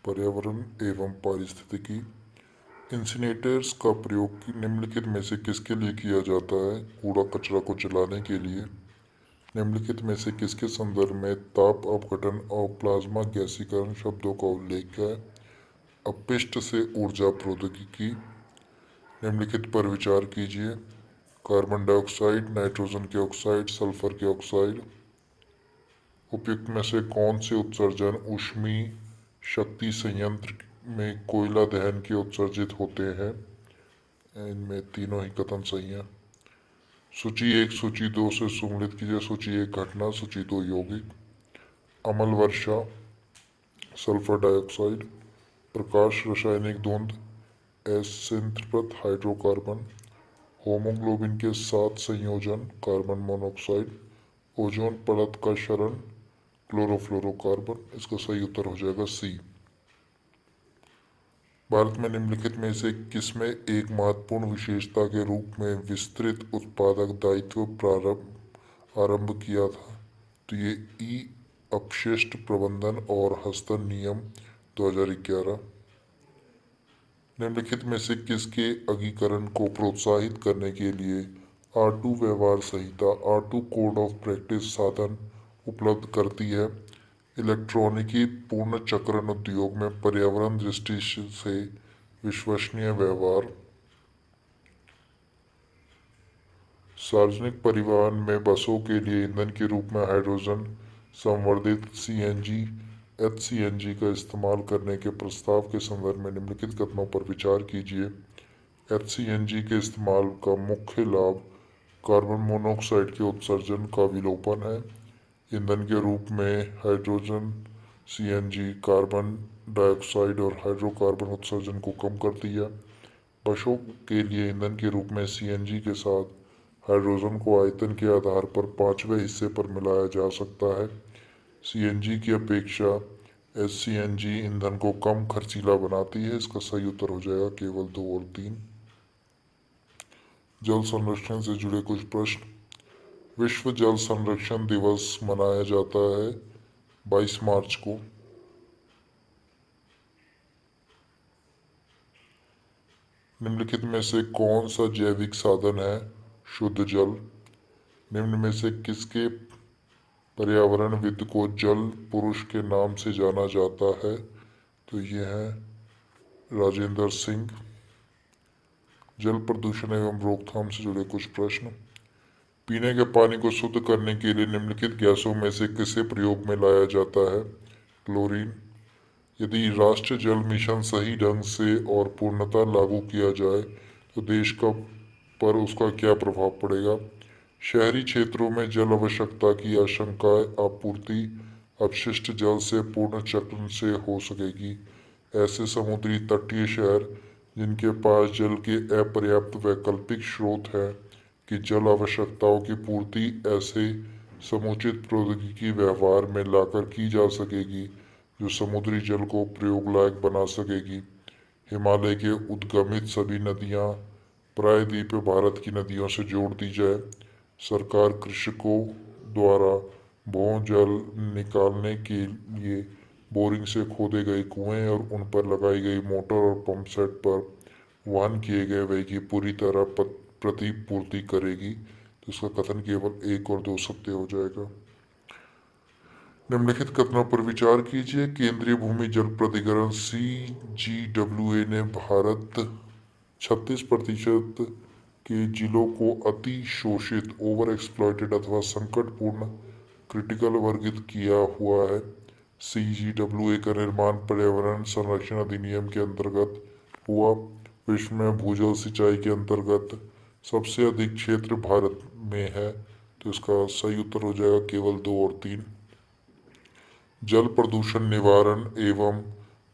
पर्यावरण एवं पारिस्थितिकी। इंसिनेटर्स का प्रयोग निम्नलिखित में से किसके लिए किया जाता है? कूड़ा कचरा को जलाने के लिए। निम्नलिखित में से किसके संदर्भ में ताप अपघटन और प्लाज्मा गैसीकरण शब्दों का उल्लेख है? अपशिष्ट से ऊर्जा प्रौद्योगिकी। निम्नलिखित पर विचार कीजिए। कार्बन डाइऑक्साइड, नाइट्रोजन के ऑक्साइड, सल्फर के ऑक्साइड। उपयुक्त में से कौन से उत्सर्जन ऊष्मीय शक्ति संयंत्र में कोयला दहन के उत्सर्जित होते हैं? इनमें तीनों ही कथन सही हैं। सूची 1 सूची 2 से सुमेलित कीजिए। सूची 1 घटना, सूची 2 यौगिक। अम्ल वर्षा, सल्फर डाइऑक्साइड। प्रकाश रासायनिक धुंध, एसिंथ्रपथ हाइड्रोकार्बन। होमोग्लोबिन के साथ संयोजन, कार्बन मोनोऑक्साइड। ओजोन परत का क्षरण, क्लोरोफ्लोरोकार्बन। इसका सही उत्तर हो जाएगा सी। भारत में निम्नलिखित में से किसमें एक महत्वपूर्ण विशेषता के रूप में विस्तृत उत्पादक दायित्व प्रारंभ आरंभ किया था? तो ये ई अपशिष्ट प्रबंधन और हस्तांतरण नियम 2011। निम्नलिखित में से किसके अगिकरण को प्रोत्साहित करने के लिए R2 व्यवहार संहिता R2 कोड ऑफ प्रैक्टिस साधन उपलब्ध करती है? इलेक्ट्रॉनिकी पूर्ण चक्रण उद्योग में पर्यावरण दृष्टि से विश्वसनीय व्यवहार। सार्वजनिक परिवहन में बसों के लिए ईंधन के रूप में हाइड्रोजन संवर्धित सीएनजी एचसीएनजी का इस्तेमाल करने के प्रस्ताव के संदर्भ में निम्नलिखित कथनों पर विचार कीजिए। एचसीएनजी के इस्तेमाल का मुख्य लाभ कार्बन मोनोऑक्साइड के उत्सर्जन का विलोपन है। ईंधन के रूप में हाइड्रोजन सीएनजी कार्बन डाइऑक्साइड और हाइड्रोकार्बन उत्सर्जन को कम करती है। बसों के लिए ईंधन के रूप में सीएनजी के साथ हाइड्रोजन को आयतन के आधार पर 5वें हिस्से पर मिलाया जा सकता है। सीएनजी की अपेक्षा एचसीएनजी ईंधन को कम खर्चीला बनाती है। इसका सही उत्तर हो जाएगा केवल 2 और 3। जल संरक्षण से जुड़े कुछ प्रश्न। विश्व जल संरक्षण दिवस मनाया जाता है 22 मार्च को। निम्नलिखित में से कौन सा जैविक साधन है शुद्ध जल? निम्न में से किसके पर्यावरणविद को जल पुरुष के नाम से जाना जाता है? तो ये है राजेंद्र सिंह। जल प्रदूषण एवं रोकथाम से जुड़े कुछ प्रश्न। पीने के पानी को शुद्ध करने के लिए निम्नलिखित गैसों में से किसे प्रयोग में लाया जाता है? क्लोरीन। यदि राष्ट्रीय जल मिशन सही ढंग से और पूर्णतः लागू किया जाए तो देश का पर उसका क्या प्रभाव पड़ेगा? शहरी क्षेत्रों में जल आवश्यकता की आशंकाएं आपूर्ति अपशिष्ट जल से पूर्ण चक्र से हो सकेगी। ऐसे समुद्री तटीय शहर जिनके पास जल के अपर्याप्त वैकल्पिक स्रोत हैं कि जल आवश्यकताओं की पूर्ति ऐसे समुचित प्रौद्योगिकी व्यवहार में लाकर की जा सकेगी जो समुद्री जल को प्रयोग लायक बना सकेगी। हिमालय के उद्गमित सभी नदियां प्रायद्वीपीय भारत की नदियों से जोड़ दी जाए। सरकार कृषकों द्वारा भूजल निकालने के लिए बोरिंग से खोदे गए कुएं और उन पर लगाई गई मोटर और पंप सेट पर वहन किए गए व्यय की पूरी तरह प्रतिपूर्ति करेगी। तो इसका कथन केवल 1 और 2 सत्य हो जाएगा। निम्नलिखित कथनों पर विचार कीजिए। केंद्रीय भूमि जल प्राधिकरण CGWA ने भारत 36% के जिलों को अति शोषित ओवर एक्सप्लॉइटेड अथवा संकटपूर्ण क्रिटिकल वर्गित किया हुआ है। CGWA का निर्माण पर्यावरण संरक्षण अधिनियम के अंतर्गत हुआ। विश्व में भूजल सिंचाई के अंतर्गत सबसे अधिक क्षेत्र भारत में है। तो इसका सही उत्तर हो जाएगा केवल 2 और 3। जल प्रदूषण निवारण एवं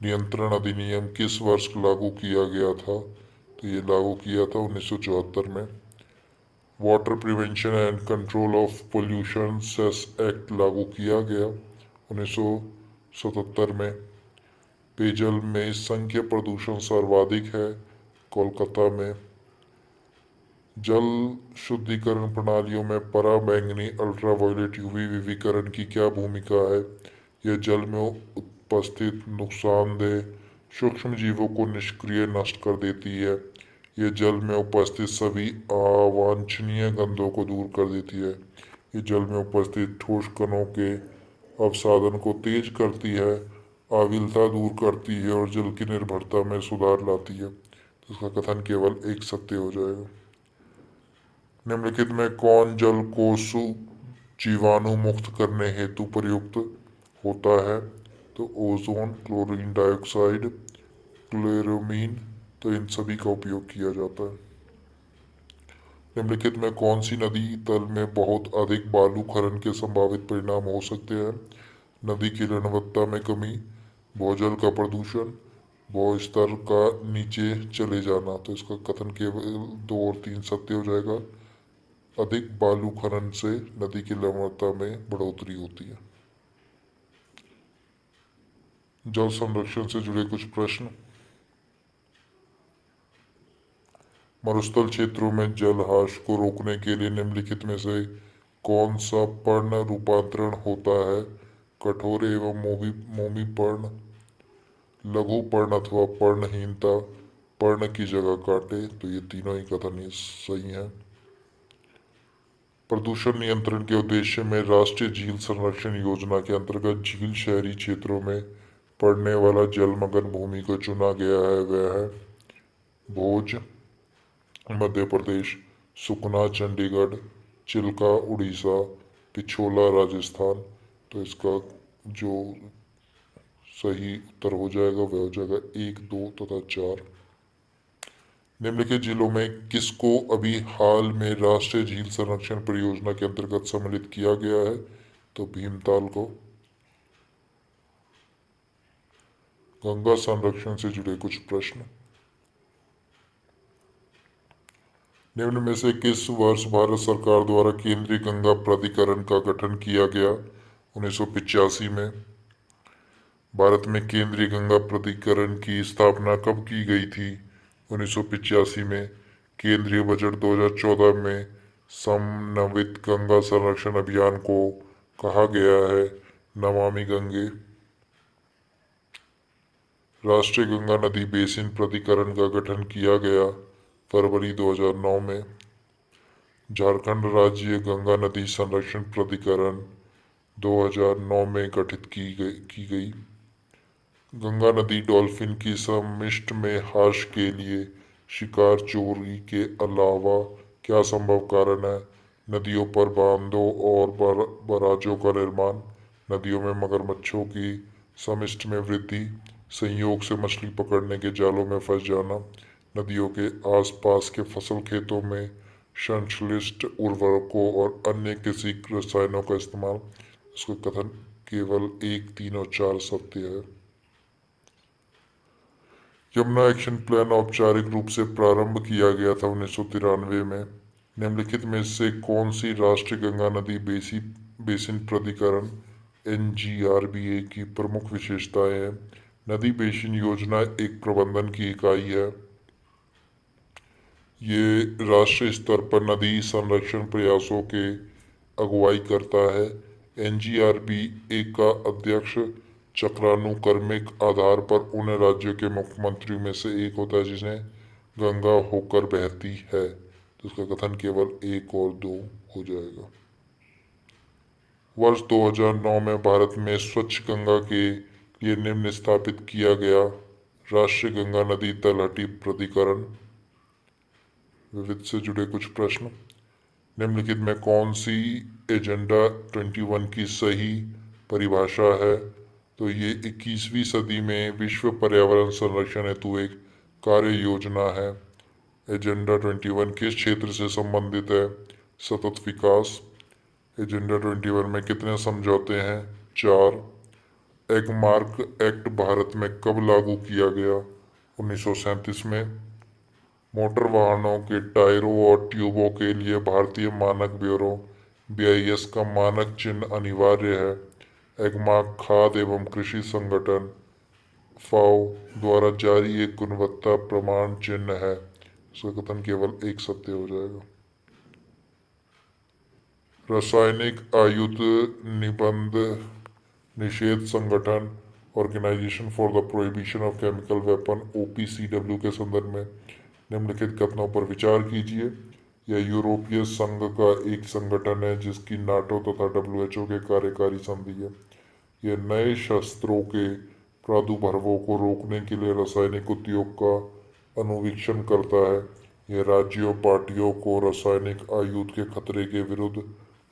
नियंत्रण अधिनियम किस वर्ष लागू किया गया था? तो ये लागू किया था 1974 में। Water prevention and control of pollution cess act लागू किया गया 1977 में। पेयजल में संख्या प्रदूषण सर्वाधिक है कोलकाता में। जल शुद्धिकरण प्रणालियों में पराबैंगनी अल्ट्रावायलेट यूवी विकिरण की क्या भूमिका है? यह जल में उपस्थित नुकसानदेह सूक्ष्म जीवों को निष्क्रिय नष्ट कर देती है। ये जल में उपस्थित सभी अवांछनीय गंधों को दूर कर देती है। ये जल में उपस्थित ठोस कणों के अवसादन को तेज करती है, आविलता दूर करती है और जल की निर्भरता में सुधार लाती है। तो इसका कथन केवल एक सत्य हो जाएगा। निम्नलिखित में कौन जल को जीवाणु मुक्त करने हेतु प्रयुक्त होता है? तो ओजोन, क्लोरीन डाइऑक्साइड, क्लोरोमीन, तो इन सभी का उपयोग किया जाता है। निम्नलिखित में कौन सी नदी तल में बहुत अधिक बालू खनन के संभावित परिणाम हो सकते हैं? नदी की गुणवत्ता में कमी, भूजल का प्रदूषण, भू स्तर का नीचे चले जाना। तो इसका कथन केवल 2 और 3 सत्य हो जाएगा। अधिक बालू खनन से नदी की लवणता में बढ़ोतरी होती है। जल संरक्षण से जुड़े कुछ प्रश्न। मरुस्थल क्षेत्रों में जलह्रास को रोकने के लिए निम्नलिखित में से कौन सा पर्ण रूपांतरण होता है? कठोर एवं मोमी पर्ण, लघु पर्ण अथवा पर्णहीनता, पर्ण की जगह काटे। तो ये तीनों ही कथन ही सही है। प्रदूषण नियंत्रण के उद्देश्य में राष्ट्रीय झील संरक्षण योजना के अंतर्गत झील शहरी क्षेत्रों में पड़ने वाला जलमग्न भूमि को चुना गया है। वह है भोज मध्य प्रदेश, सुकना चंडीगढ़, चिल्का उड़ीसा, पिछोला राजस्थान। तो इसका जो सही उत्तर हो जाएगा वह हो जाएगा 1, 2 तथा 4। निम्नलिखित जिलों में किसको अभी हाल में राष्ट्रीय झील संरक्षण परियोजना के अंतर्गत सम्मिलित किया गया है? तो भीमताल को। गंगा संरक्षण से जुड़े कुछ प्रश्न। निम्न में से किस वर्ष भारत सरकार द्वारा केंद्रीय गंगा प्राधिकरण का गठन किया गया? 1985 में। भारत में केंद्रीय गंगा प्राधिकरण की स्थापना कब की गई थी? 1985 में। केंद्रीय बजट 2014 में समन्वित गंगा संरक्षण अभियान को कहा गया है नमामि गंगे। राष्ट्रीय गंगा नदी बेसिन प्राधिकरण का गठन किया गया फरवरी 2009 में। झारखंड राज्य गंगा नदी संरक्षण प्राधिकरण 2009 में गठित की गई। गंगा नदी डॉल्फिन की समिष्ट में ह्रास के लिए शिकार चोरी के अलावा क्या संभव कारण है? नदियों पर बांधों और बराजों का निर्माण, नदियों में मगरमच्छों की समिष्ट में वृद्धि, संयोग से मछली पकड़ने के जालों में फंस जाना, नदियों के आसपास के फसल खेतों में संश्लिष्ट उर्वरकों और अन्य किसी रसायनों का इस्तेमाल। इसका कथन केवल 1, 3 और 4 सत्य है। यमुना एक्शन प्लान औपचारिक रूप से प्रारंभ किया गया था 1993 में। निम्नलिखित में से कौन सी राष्ट्रीय गंगा नदी बेसिन प्राधिकरण NGRBA की प्रमुख विशेषताएं हैं? नदी बेसिन योजना एक प्रबंधन की इकाई है। ये राष्ट्रीय स्तर पर नदी संरक्षण प्रयासों के अगुवाई करता है। NGRBA का अध्यक्ष चक्रानुक्रमिक आधार पर उन राज्यों के मुख्यमंत्रियों में से एक होता है जिन्हें गंगा होकर बहती है। तो इसका कथन केवल 1 और 2 हो जाएगा। वर्ष 2009 में भारत में स्वच्छ गंगा के लिए निम्न स्थापित किया गया राष्ट्रीय गंगा नदी तलहटी प्राधिकरण। विविध से जुड़े कुछ प्रश्न। निम्नलिखित में कौन सी एजेंडा 21 की सही परिभाषा है? तो ये 21वीं सदी में विश्व पर्यावरण संरक्षण हेतु एक कार्य योजना है। एजेंडा 21 किस क्षेत्र से संबंधित है? सतत विकास। एजेंडा 21 में कितने समझौते हैं? 4। एगमार्क एक्ट भारत में कब लागू किया गया? 1937 में। मोटर वाहनों के टायरों और ट्यूबों के लिए भारतीय मानक ब्यूरो BIS का मानक चिन्ह अनिवार्य है। एगमार्क खाद्य एवं कृषि संगठन FAO द्वारा जारी एक गुणवत्ता प्रमाण चिन्ह है। इसका कथन केवल 1 सत्य हो जाएगा। रासायनिक आयुध निबंध निषेध संगठन organisation for the prohibition of chemical weapon OPCW के संदर्भ में निम्नलिखित कथनों पर विचार कीजिए। यह यूरोपीय संघ का एक संगठन है जिसकी नाटो तथा WHO के कार्यकारी संधि है। यह नए शस्त्रों के प्रादुर्भावों को रोकने के लिए रासायनिक उद्योग का अनुवीक्षण करता है। यह राज्यों पार्टियों को रासायनिक आयुध के खतरे के विरुद्ध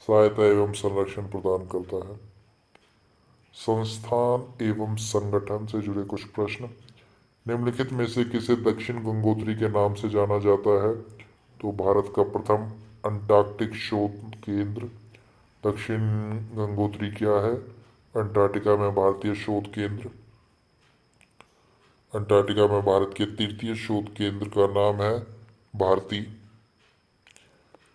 सहायता एवं संरक्षण प्रदान करता है। संस्थान एवं संगठन से जुड़े कुछ प्रश्न। निम्नलिखित में से किसे दक्षिण गंगोत्री के नाम से जाना जाता है? तो भारत का प्रथम अंटार्कटिक शोध केंद्र। दक्षिण गंगोत्री क्या है? अंटार्कटिका में भारतीय शोध केंद्र। अंटार्कटिका में भारत के तृतीय शोध केंद्र का नाम है भारती।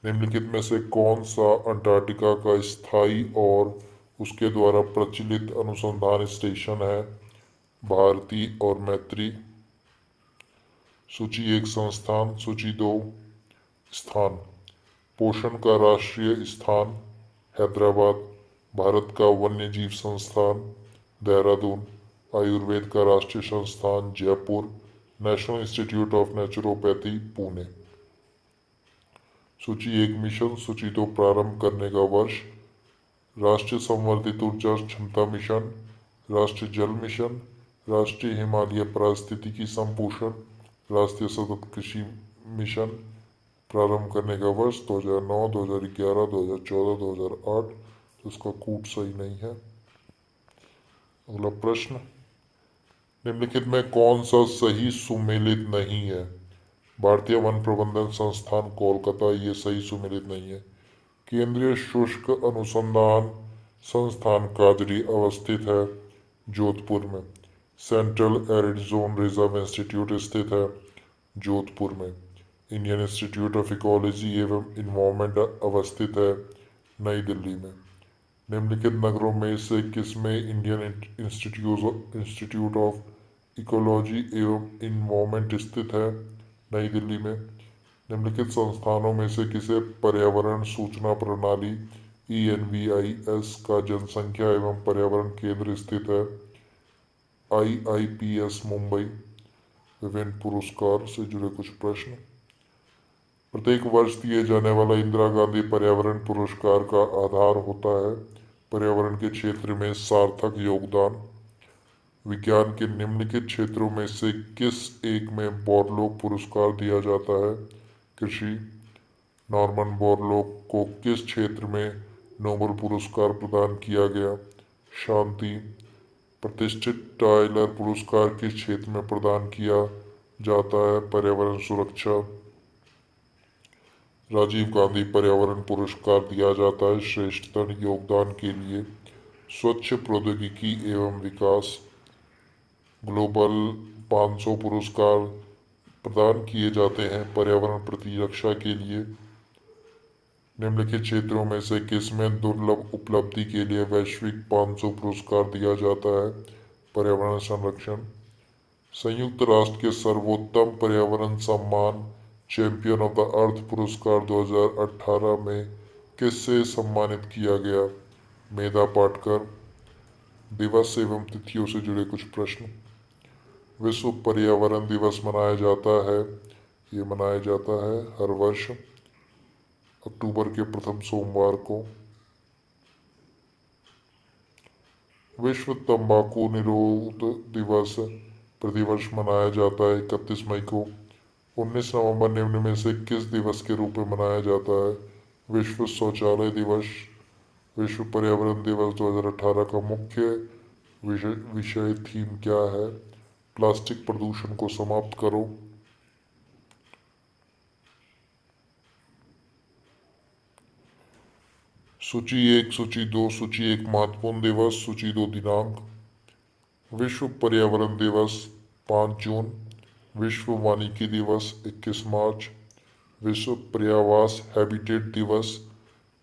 निम्नलिखित में से कौन सा अंटार्कटिका का स्थायी और उसके द्वारा प्रचलित अनुसंधान स्टेशन है? भारती और मैत्री। सूची 1 संस्थान, सूची 2 स्थान। पोषण का राष्ट्रीय स्थान हैदराबाद। भारत का वन्य जीव संस्थान देहरादून। आयुर्वेद का राष्ट्रीय संस्थान Jaipur. National institute of naturopathy Pune. सूची 1 मिशन, सूची 2 प्रारंभ करने का वर्ष। राष्ट्रीय संवर्धित ऊर्जा क्षमता मिशन, राष्ट्रीय जल मिशन, राष्ट्रीय हिमालय पारिस्थितिकी संपोषण, राष्ट्रीय सतत कृषि मिशन। प्रारंभ करने का वर्ष 2009, 2011, 2014, 2008। तो उसका कूट सही नहीं है। अगला प्रश्न, निम्नलिखित में कौन सा सही सुमेलित नहीं है? भारतीय वन प्रबंधन संस्थान कोलकाता, ये सही सुमेलित नहीं है। केंद्रीय शुष्क अनुसंधान संस्थान काजरी अवस्थित है जोधपुर में। Central arid zone reserve institute स्थित है जोधपुर में। इंडियन इंस्टीट्यूट ऑफ इकोलॉजी एवं इन्वायरमेंट अवस्थित है नई दिल्ली में। निम्नलिखित नगरों में से किसमें इंडियन इंस्टीट्यूट ऑफ इकोलॉजी एवं इन्वायरमेंट स्थित है? नई दिल्ली में। निम्नलिखित संस्थानों में से किसे पर्यावरण सूचना प्रणाली ENVIS का जनसंख्या एवं पर्यावरण केंद्र स्थित है? IIPS मुंबई। विभिन्न पुरस्कार से जुड़े कुछ प्रश्न। प्रत्येक वर्ष दिए जाने वाला इंदिरा गांधी पर्यावरण पुरस्कार का आधार होता है पर्यावरण के क्षेत्र में सार्थक योगदान। विज्ञान के निम्नलिखित क्षेत्रों में से किस एक में बोरलॉग पुरस्कार दिया जाता है? कृषि। नॉर्मन बोरलॉग को किस क्षेत्र में नोबेल पुरस्कार प्रदान किया गया? शांति। प्रतिष्ठित टाइलर पुरस्कार किस क्षेत्र में प्रदान किया जाता है? पर्यावरण सुरक्षा। राजीव गांधी पर्यावरण पुरस्कार दिया जाता है श्रेष्ठतम योगदान के लिए स्वच्छ प्रौद्योगिकी एवं विकास। ग्लोबल 500 पुरस्कार प्रदान किए जाते हैं पर्यावरण प्रतिरक्षा के लिए। निम्नलिखित क्षेत्रों में से किसमें दुर्लभ उपलब्धि के लिए वैश्विक 500 पुरस्कार दिया जाता है? पर्यावरण संरक्षण। संयुक्त राष्ट्र के सर्वोत्तम पर्यावरण सम्मान चैंपियन ऑफ द अर्थ पुरस्कार 2018 में किससे सम्मानित किया गया? मेधा पाटकर। दिवस एवं तिथियों से जुड़े कुछ प्रश्न। विश्व पर्यावरण दिवस मनाया जाता है, ये मनाया जाता है हर वर्ष अक्टूबर के प्रथम सोमवार को। विश्व तंबाकू निरोध दिवस प्रतिवर्ष मनाया जाता है 31 मई को। 19 नवंबर निम्न में से किस दिवस के रूप में मनाया जाता है? विश्व शौचालय दिवस। विश्व पर्यावरण दिवस 2018 का मुख्य विषय थीम क्या है? प्लास्टिक प्रदूषण को समाप्त करो। सूची 1, सूची 2, सूची 1 महत्वपूर्ण दिवस, सूची 2 दिनांक। विश्व पर्यावरण दिवस 5 जून। विश्व वानिकी दिवस 21 मार्च। विश्व पर्यावास हैबिटेट दिवस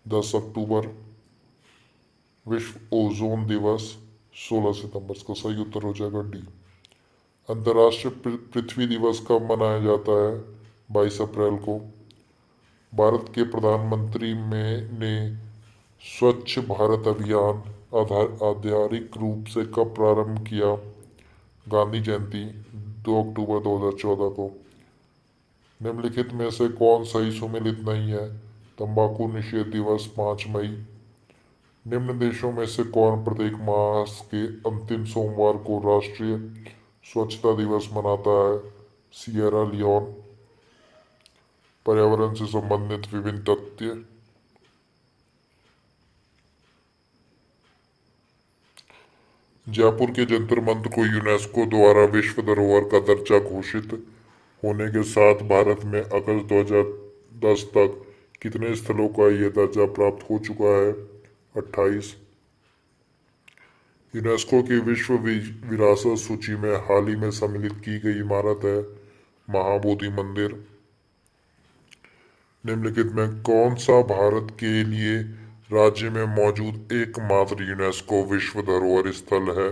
10 अक्टूबर। विश्व ओजोन दिवस 16 सितंबर। इसका सही उत्तर हो जाएगा डी। अंतर्राष्ट्रीय पृथ्वी दिवस कब मनाया जाता है? 22 अप्रैल को। भारत के प्रधानमंत्री ने स्वच्छ भारत अभियान आधिकारिक रूप से कब प्रारंभ किया? गांधी जयंती 2 अक्टूबर 2014 को। निम्नलिखित में से कौन सही सुमेलित नहीं है? तंबाकू निषेध दिवस 5 मई। निम्न देशों में से कौन प्रत्येक मास के अंतिम सोमवार को राष्ट्रीय स्वच्छता दिवस मनाता है? Sierra Leone. पर्यावरण से संबंधित विभिन्न तथ्य। जयपुर के जंतर मंतर को यूनेस्को द्वारा विश्व धरोहर का दर्जा घोषित होने के साथ भारत में अगस्त 2010 तक कितने स्थलों का यह दर्जा प्राप्त हो चुका है? 28। यूनेस्को की विश्व विरासत सूची में हाल ही में सम्मिलित की गई इमारत है महाबोधि मंदिर। निम्नलिखित में कौन सा भारत के लिए राज्य में मौजूद एकमात्र यूनेस्को विश्व धरोहर स्थल है?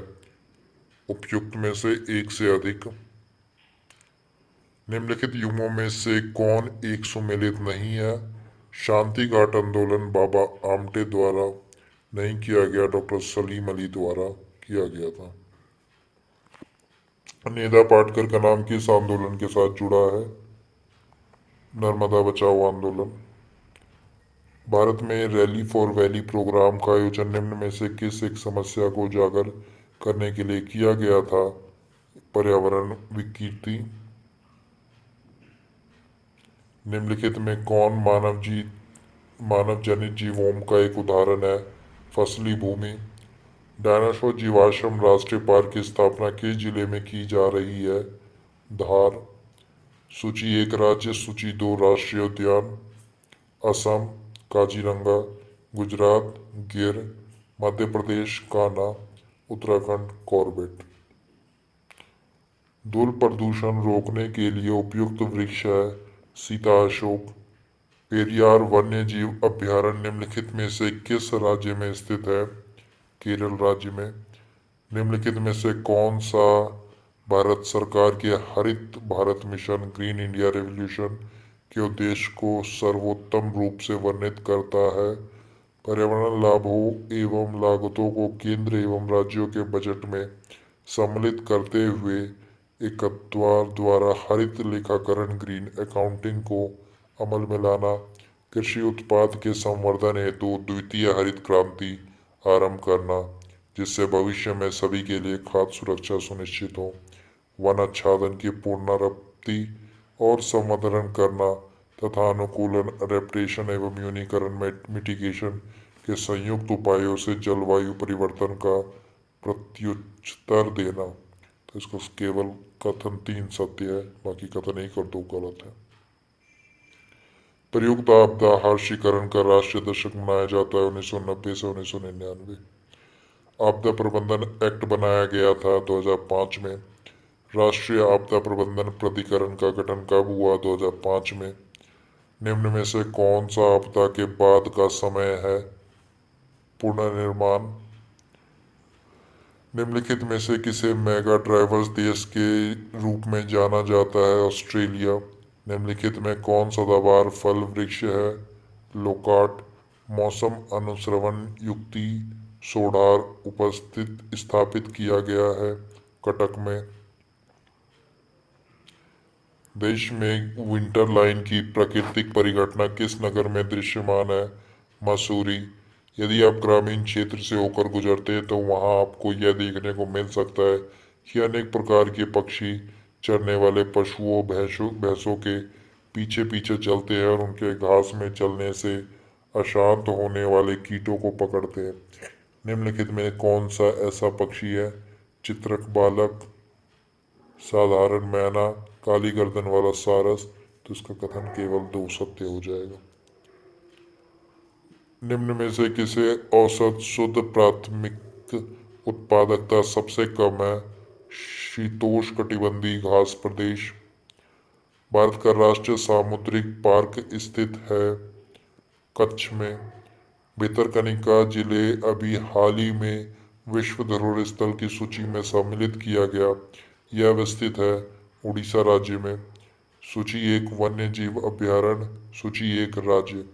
उपयुक्त में से एक से अधिक। निम्नलिखित युगों में से कौन एक सुमेलित नहीं है? शांति घाट आंदोलन बाबा आमटे द्वारा नहीं किया गया, डॉक्टर सलीम अली द्वारा किया गया था। नेदा पाटकर का नाम किस आंदोलन के साथ जुड़ा है? नर्मदा बचाओ आंदोलन। भारत में रैली फॉर वैली प्रोग्राम का आयोजन निम्न में से किस एक समस्या को उजागर करने के लिए किया गया था? पर्यावरण विकृति। निम्नलिखित में कौन मानव जनित जीवोम का एक उदाहरण है? फसली भूमि। डायनासोर जीवाश्म राष्ट्रीय पार्क की स्थापना किस जिले में की जा रही है? धार। सूची 1 राज्य, सूची 2 राष्ट्रीय उद्यान। असम काजीरंगा, गुजरात गिर, मध्य प्रदेश कान्हा, उत्तराखंड कॉर्बेट। धूल प्रदूषण रोकने के लिए उपयुक्त वृक्ष है सीता अशोक। पेरियार वन्य जीव अभ्यारण्य निम्नलिखित में से किस राज्य में स्थित है? केरल राज्य में। निम्नलिखित में से कौन सा भारत सरकार के हरित Bharat mission green India revolution के उद्देश्य को सर्वोत्तम रूप से वर्णित करता है? पर्यावरण लाभों एवं लागतों को केंद्र एवं राज्यों के बजट में सम्मिलित करते हुए एकत्वार द्वारा हरित लेखाकरण ग्रीन अकाउंटिंग को अमल में लाना, कृषि उत्पाद के संवर्धन हेतु द्वितीय हरित क्रांति आरंभ करना जिससे भविष्य में सभी के लिए खाद्य सुरक्षा सुनिश्चित हो, वन आच्छादन की पुनरावृत्ति और संवर्धन करना तथा अनुकूलन रेपटेशन एवं न्यूनीकरण मिटिगेशन के संयुक्त उपायों से जलवायु परिवर्तन का प्रत्युत्तर देना। तो इसको केवल कथन 3 सत्य है, बाकी कथन 1 और 2 गलत है। प्रयुक्त आपदा हर्षीकरण का राष्ट्रीय दशक मनाया जाता है 1990 से 1999। आपदा प्रबंधन एक्ट बनाया गया था 2005 में। राष्ट्रीय आपदा प्रबंधन प्राधिकरण का गठन कब हुआ? 2005 में। निम्न में से कौन सा आपदा के बाद का समय है? पुनर्निर्माण। निम्नलिखित में से किसे मेगा ड्राइवर्स देश के रूप में जाना जाता है? ऑस्ट्रेलिया। निम्नलिखित में कौन सदाबहार फल वृक्ष है? लोकाट। मौसम अनुश्रवण युक्ति सोडार उपस्थित स्थापित किया गया है कटक में। देश में विंटर लाइन की प्राकृतिक परिघटना किस नगर में दृश्यमान है? मसूरी। यदि आप ग्रामीण क्षेत्र से होकर गुजरते हैं तो वहां आपको यह देखने को मिल सकता है कि अनेक प्रकार के पक्षी चरने वाले पशुओं भैंसों के पीछे पीछे चलते हैं और उनके घास में चलने से अशांत होने वाले कीटों को पकड़ते हैं। निम्नलिखित में कौन सा ऐसा पक्षी है? चित्रक बालक, साधारण मैना, काली गर्दन वाला सारस। तो इसका कथन केवल 2 सत्य हो जाएगा। निम्न में से किसे औसत शुद्ध प्राथमिक उत्पादकता सबसे कम है? शीतोष्णकटिबंधीय घास प्रदेश। भारत का राष्ट्रीय सामुद्रिक पार्क स्थित है कच्छ में। भितरकनिका जिले अभी हाल ही में विश्व धरोहर स्थल की सूची में सम्मिलित किया गया। यह अवस्थित है उड़ीसा राज्य में। सूची 1 वन्य जीव अभ्यारण्य, सूची 1 राज्य।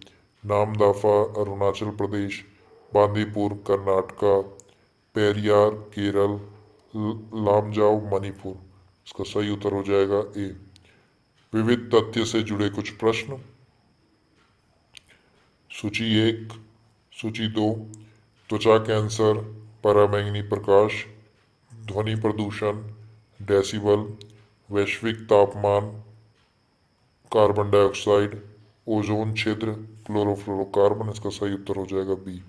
नामदफा अरुणाचल प्रदेश, बांदीपुर कर्नाटका, पेरियार केरल, लामजाओ मणिपुर। इसका सही उत्तर हो जाएगा ए। विविध तथ्य से जुड़े कुछ प्रश्न। सूची एक, सूची दो, त्वचा कैंसर, पराबैंगनी प्रकाश, ध्वनि प्रदूषण, डेसिबल, वैश्विक तापमान, कार्बन डाइऑक्साइड, ओजोन छिद्र, क्लोरोफ्लोरोकार्बन। इसका सही उत्तर हो जाएगा बी।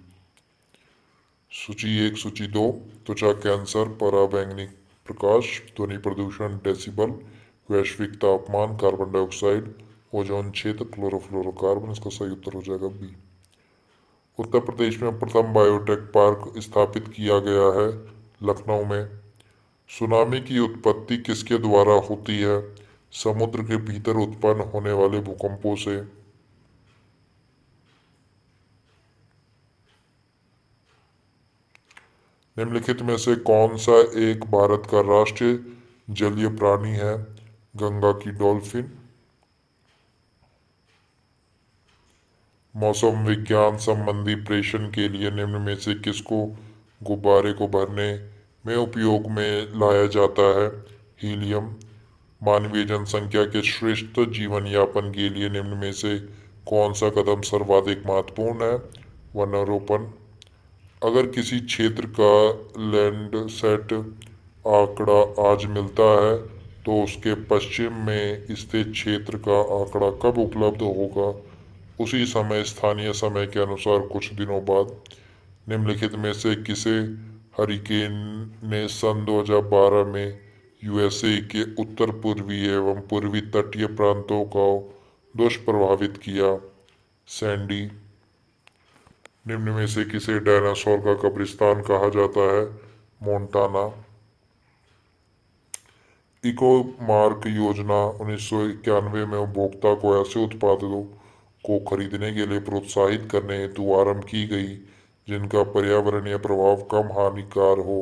सूची एक, सूची दो, त्वचा कैंसर, पराबैंगनी प्रकाश, ध्वनि प्रदूषण, डेसिबल, वैश्विक तापमान, कार्बन डाइऑक्साइड, ओजोन क्षेत्र, क्लोरोफ्लोरोकार्बन। इसका सही उत्तर हो जाएगा बी। उत्तर प्रदेश में प्रथम बायोटेक पार्क स्थापित किया गया है लखनऊ में। सुनामी की उत्पत्ति किसके द्वारा होती है? समुद्र के भीतर उत्पन्न होने वाले भूकंपों से। निम्नलिखित में से कौन सा एक भारत का राष्ट्रीय जलीय प्राणी है? गंगा की डॉल्फिन। मौसम विज्ञान संबंधी प्रेषण के लिए निम्न में से किसको गुब्बारे को भरने में उपयोग में लाया जाता है? हीलियम। मानवीय जनसंख्या के श्रेष्ठ जीवन यापन के लिए निम्न में से कौन सा कदम सर्वाधिक महत्वपूर्ण है? वनारोपण। अगर किसी क्षेत्र का लैंडसेट आंकड़ा आज मिलता है तो उसके पश्चिम में स्थित क्षेत्र का आंकड़ा कब उपलब्ध होगा? उसी समय स्थानीय समय के अनुसार कुछ दिनों बाद। निम्नलिखित में से किसे हरिकेन ने सन 2012 में यूएसए के उत्तर पूर्वी एवं पूर्वी तटीय प्रांतों को दुष्प्रभावित किया? सैंडी। निम्न में से किसे डायनासोर का कब्रिस्तान कहा जाता है? मोंटाना। इको मार्क योजना 1991 में उपभोक्ता को ऐसे उत्पादों को खरीदने के लिए प्रोत्साहित करने हेतु आरंभ की गई जिनका पर्यावरणीय प्रभाव कम हानिकार हो।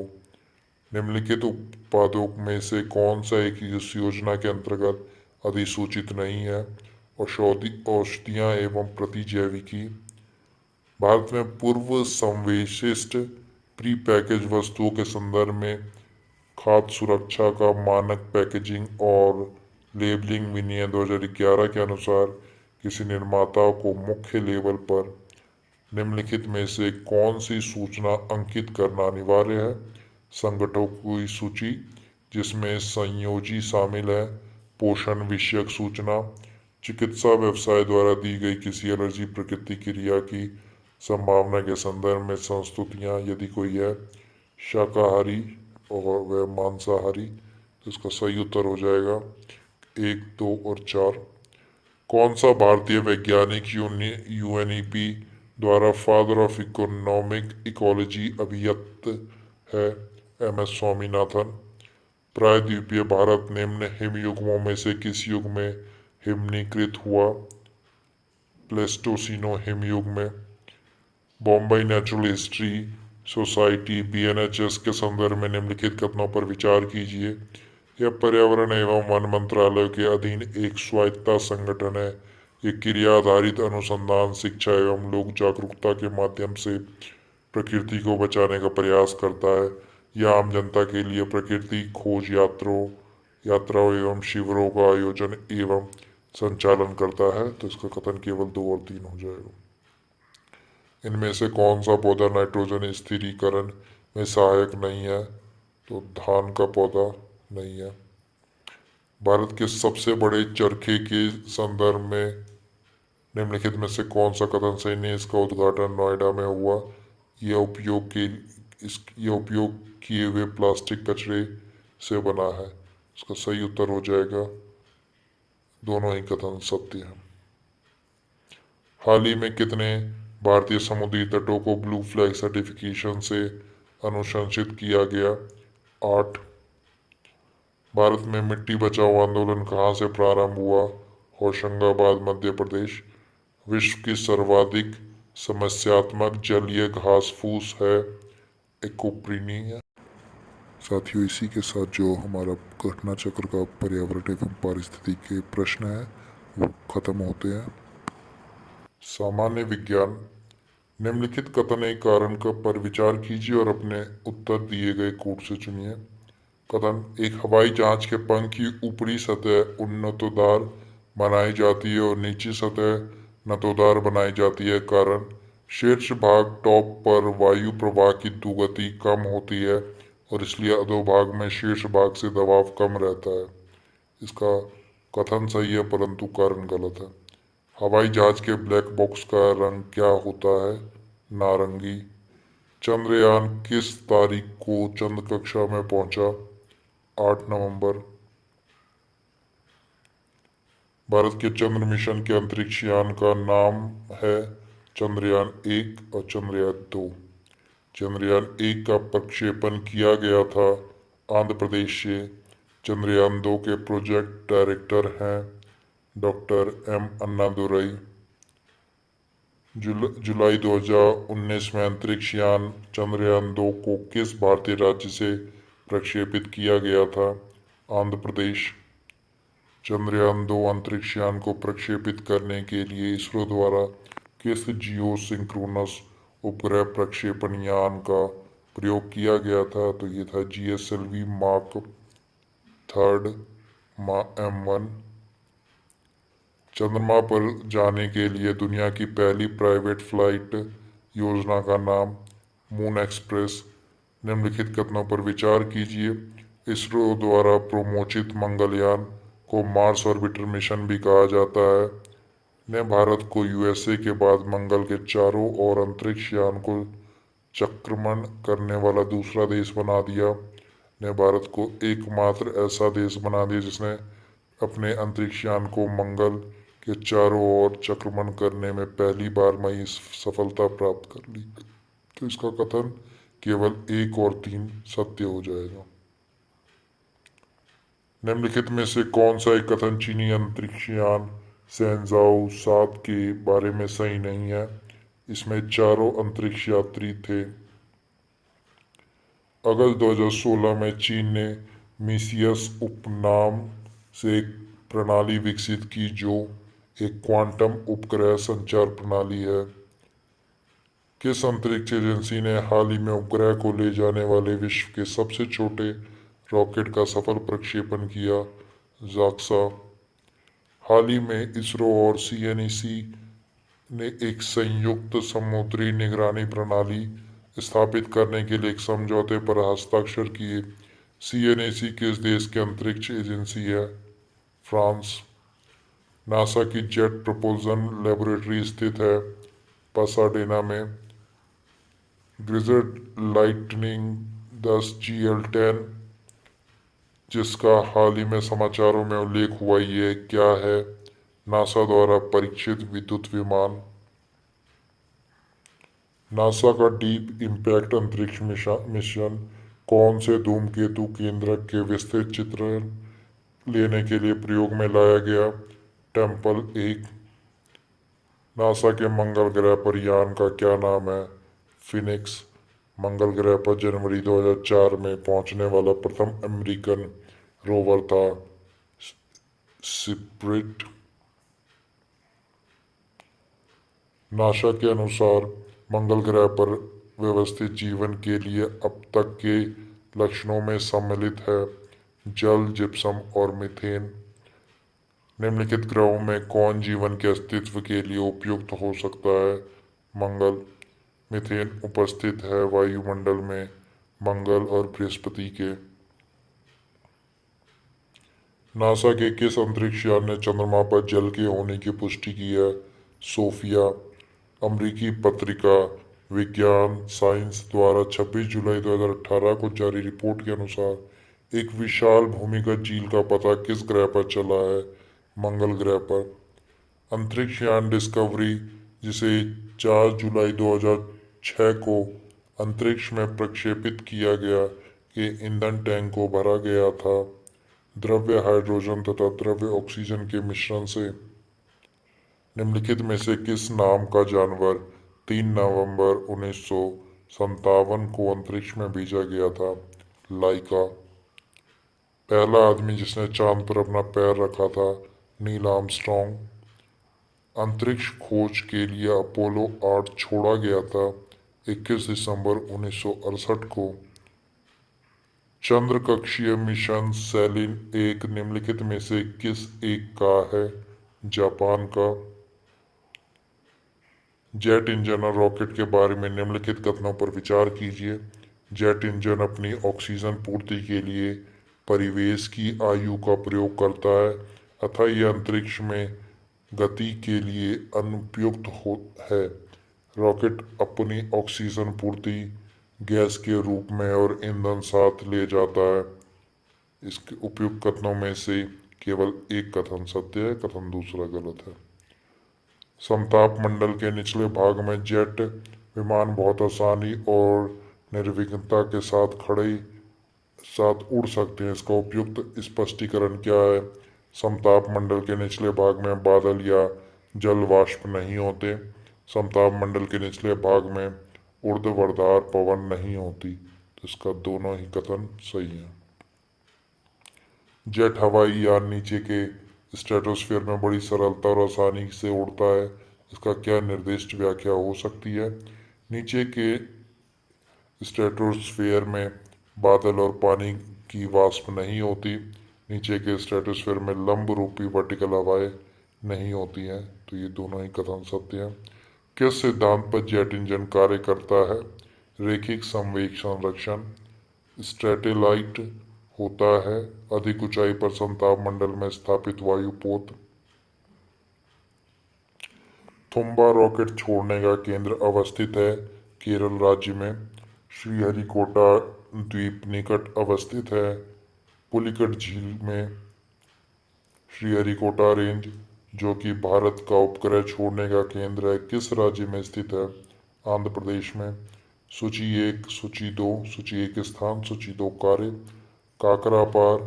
निम्नलिखित उत्पादों में से कौन सा एक इस योजना के अंतर्गत अधिसूचित नहीं है? औषधियाँ एवं प्रतिजैविकी। भारत में पूर्व संवेशित प्री पैकेज वस्तुओं के संदर्भ में खाद्य सुरक्षा का मानक पैकेजिंग और लेबलिंग विनियम 2011 के अनुसार किसी निर्माता को मुख्य लेबल पर निम्नलिखित में से कौन सी सूचना अंकित करना अनिवार्य है? संगठनों की सूची जिसमें संयोजी शामिल है, पोषण विषयक सूचना, चिकित्सा व्यवसाय द्वारा दी गई किसी एलर्जी प्रकृति क्रिया की संभावना के संदर्भ में संस्तुतियाँ यदि कोई है, शाकाहारी और वह मांसाहारी। तो इसका सही उत्तर हो जाएगा 1, 2 और 4। कौन सा भारतीय वैज्ञानिक यूएनईपी द्वारा फादर ऑफ इकोनॉमिक इकोलॉजी अभियत है? एमएस स्वामीनाथन। प्रायद्वीपीय भारत निम्न हिमयुग्मों में से किस युग में हिमनीकृत हुआ? प्लेस्टोसीनो हिमयुग में। Bombay natural history society BNHS के संदर्भ में निम्नलिखित कथनों पर विचार कीजिए। यह पर्यावरण एवं वन मंत्रालय के अधीन एक स्वायत्ता संगठन है। ये क्रिया आधारित अनुसंधान, शिक्षा एवं लोक जागरूकता के माध्यम से प्रकृति को बचाने का प्रयास करता है। यह आम जनता के लिए प्रकृति खोज यात्राओं एवं शिविरों का आयोजन एवं संचालन करता है। तो इसका कथन केवल 2 और 3 हो जाएगा। इनमें से कौन सा पौधा नाइट्रोजन स्थिरीकरण में सहायक नहीं है? तो धान का पौधा नहीं है। भारत के सबसे बड़े चरखे के संदर्भ में निम्नलिखित में से कौन सा कथन सही नहीं? इसका उद्घाटन नोएडा में हुआ। यह उपयोग किए हुए प्लास्टिक कचरे से बना है। इसका सही उत्तर हो जाएगा, दोनों ही कथन सत्य हैं। हाल ही में कितने भारतीय समुद्री तटों को ब्लू फ्लैग सर्टिफिकेशन से अनुशंसित किया गया? 8। भारत में मिट्टी बचाओ आंदोलन कहाँ से प्रारंभ हुआ? होशंगाबाद, मध्य प्रदेश। विश्व की सर्वाधिक समस्यात्मक जलीय घास फूस है? एक्रोपोनिया। साथियों, इसी के साथ जो हमारा घटना चक्र का पर्यावरण एवं पारिस्थितिकी के प्रश्न है वो खत्म होते हैं। सामान्य विज्ञान निम्नलिखित कथन एक कारण का पर विचार कीजिए और अपने उत्तर दिए गए कोड से चुनिए। कथन एक हवाई जहाज के पंख की ऊपरी सतह उन्नतोदार बनाई जाती है और निचली सतह नतोदार बनाई जाती है। कारण शीर्ष भाग टॉप पर वायु प्रवाह की दुगति कम होती है और इसलिए अधोभाग में शीर्ष भाग से दबाव कम रहता है। इसका कथन सही है परंतु कारण गलत है। हवाई जहाज के ब्लैक बॉक्स का रंग क्या होता है? नारंगी। चंद्रयान किस तारीख को चंद्र कक्षा में पहुंचा? 8 नवंबर। भारत के चंद्र मिशन के अंतरिक्ष यान का नाम है चंद्रयान 1 और चंद्रयान 2। चंद्रयान 1 का प्रक्षेपण किया गया था आंध्र प्रदेश से। चंद्रयान 2 के प्रोजेक्ट डायरेक्टर हैं डॉक्टर एम अन्नादुरई। जुलाई 2019 में अंतरिक्ष यान चंद्रयान 2 को किस भारतीय राज्य से प्रक्षेपित किया गया था? आंध्र प्रदेश। चंद्रयान 2 अंतरिक्ष यान को प्रक्षेपित करने के लिए इसरो द्वारा किस जियो सिंक्रोनस उपग्रह प्रक्षेपण यान का प्रयोग किया गया था? तो ये था GSLV मार्क थर्ड M1। चंद्रमा पर जाने के लिए दुनिया की पहली प्राइवेट फ्लाइट योजना का नाम मून एक्सप्रेस। निम्नलिखित कथनों पर विचार कीजिए। इसरो द्वारा प्रोमोचित मंगलयान को मार्स ऑर्बिटर मिशन भी कहा जाता है ने भारत को USA के बाद मंगल के चारों ओर अंतरिक्ष यान को चक्रमण करने वाला दूसरा देश बना दिया। ने भारत को एकमात्र ऐसा देश बना दिया जिसने अपने अंतरिक्ष यान को मंगल के चारों ओर चक्रमण करने में पहली बार में ही सफलता प्राप्त कर ली। तो इसका कथन केवल 1 और 3 सत्य हो जाएगा। निम्नलिखित में से कौन सा एक कथन चीनी अंतरिक्ष यान सेंजाओ 7 के बारे में सही नहीं है? इसमें चारों अंतरिक्ष यात्री थे। अगस्त 2016 में चीन ने मिसियस उपनाम से एक प्रणाली विकसित की जो एक क्वांटम उपग्रह संचार प्रणाली है। किस अंतरिक्ष एजेंसी ने हाल ही में उपग्रह को ले जाने वाले विश्व के सबसे छोटे रॉकेट का सफल प्रक्षेपण किया? जाक्सा। हाल ही में इसरो और CNEC ने एक संयुक्त समुद्री निगरानी प्रणाली स्थापित करने के लिए एक समझौते पर हस्ताक्षर किए। CNEC किस देश की अंतरिक्ष एजेंसी है? फ्रांस। नासा की जेट प्रपोजन लेबोरेटरी स्थित है पासाडेना में। ग्रिजर्ड लाइटनिंग 10 GL10 जिसका हाल ही में समाचारों में उल्लेख हुआ ये क्या है? नासा द्वारा परीक्षित विद्युत विमान। नासा का डीप इम्पैक्ट अंतरिक्ष मिशन कौन से धूमकेतु केंद्रक के विस्तृत चित्रण लेने के लिए प्रयोग में लाया गया? टेम्पल 1। नासा के मंगल ग्रह पर यान का क्या नाम है? फिनिक्स। मंगल ग्रह पर जनवरी 2004 में पहुंचने वाला प्रथम अमेरिकन रोवर था स्पिरिट। नासा के अनुसार मंगल ग्रह पर व्यवस्थित जीवन के लिए अब तक के लक्षणों में सम्मिलित है जल, जिप्सम और मीथेन। निम्नलिखित ग्रहों में कौन जीवन के अस्तित्व के लिए उपयुक्त हो सकता है? मंगल। मीथेन उपस्थित है वायुमंडल में मंगल और बृहस्पति के। नासा के किस अंतरिक्ष यान ने चंद्रमा पर जल के होने की पुष्टि की है? सोफिया। अमेरिकी पत्रिका विज्ञान साइंस द्वारा 26 जुलाई 2018 को जारी रिपोर्ट के अनुसार एक विशाल भूमिगत झील का पता किस ग्रह पर चला है? मंगल ग्रह पर। अंतरिक्ष यान डिस्कवरी जिसे 4 जुलाई 2006 को अंतरिक्ष में प्रक्षेपित किया गया के ईंधन टैंक को भरा गया था द्रव्य हाइड्रोजन तथा द्रव्य ऑक्सीजन के मिश्रण से। निम्नलिखित में से किस नाम का जानवर 3 नवंबर 1957 को अंतरिक्ष में भेजा गया था? लाइका। पहला आदमी जिसने चांद पर अपना पैर रखा था नील आर्मस्ट्रॉन्ग। अंतरिक्ष खोज के लिए अपोलो 8 छोड़ा गया था 21 दिसंबर 1968 को। चंद्र कक्षीय मिशन सेलिन एक निम्नलिखित में से किस एक का है? जापान का। जेट इंजन और रॉकेट के बारे में निम्नलिखित कथनों पर विचार कीजिए। जेट इंजन अपनी ऑक्सीजन पूर्ति के लिए परिवेश की आयु का प्रयोग करता है अतः यह अंतरिक्ष में गति के लिए अनुपयुक्त है। रॉकेट अपनी ऑक्सीजन पूर्ति गैस के रूप में और ईंधन साथ ले जाता है। इसके उपयुक्त कथनों में से केवल एक कथन सत्य है, कथन दूसरा गलत है। समताप मंडल के निचले भाग में जेट विमान बहुत आसानी और निर्विघ्नता के साथ उड़ सकते हैं। इसका उपयुक्त स्पष्टीकरण क्या है? समताप मंडल के निचले भाग में बादल या जल वाष्प नहीं होते। समताप मंडल के निचले भाग में ऊर्ध्वाधर पवन नहीं होती। तो इसका दोनों ही कथन सही है। जेट हवाई यान नीचे के स्ट्रेटोस्फीयर में बड़ी सरलता और आसानी से उड़ता है। इसका क्या निर्दिष्ट व्याख्या हो सकती है? नीचे के स्ट्रेटोस्फीयर में बादल और पानी की वाष्प नहीं होती। नीचे के स्ट्रेटोस्फीयर में लंब रूपी वर्टिकल हवाएं नहीं होती हैं। तो ये दोनों ही कथन सत्य हैं। किस सिद्धांत पर जेट इंजन कार्य करता है? रैखिक संवेग संरक्षण। स्ट्रेटेलाइट होता है अधिक ऊंचाई पर समताप मंडल में स्थापित वायुपोत। थुम्बा रॉकेट छोड़ने का केंद्र अवस्थित है केरल राज्य में। श्रीहरिकोटा द्वीप निकट अवस्थित है पुलिकट झील में। श्रीहरिकोटा रेंज जो कि भारत का उपग्रह छोड़ने का केंद्र है किस राज्य में स्थित है? आंध्र प्रदेश में। सूची 1, सूची 2, सूची 1 स्थान, सूची 2 कार्य। Kakrapar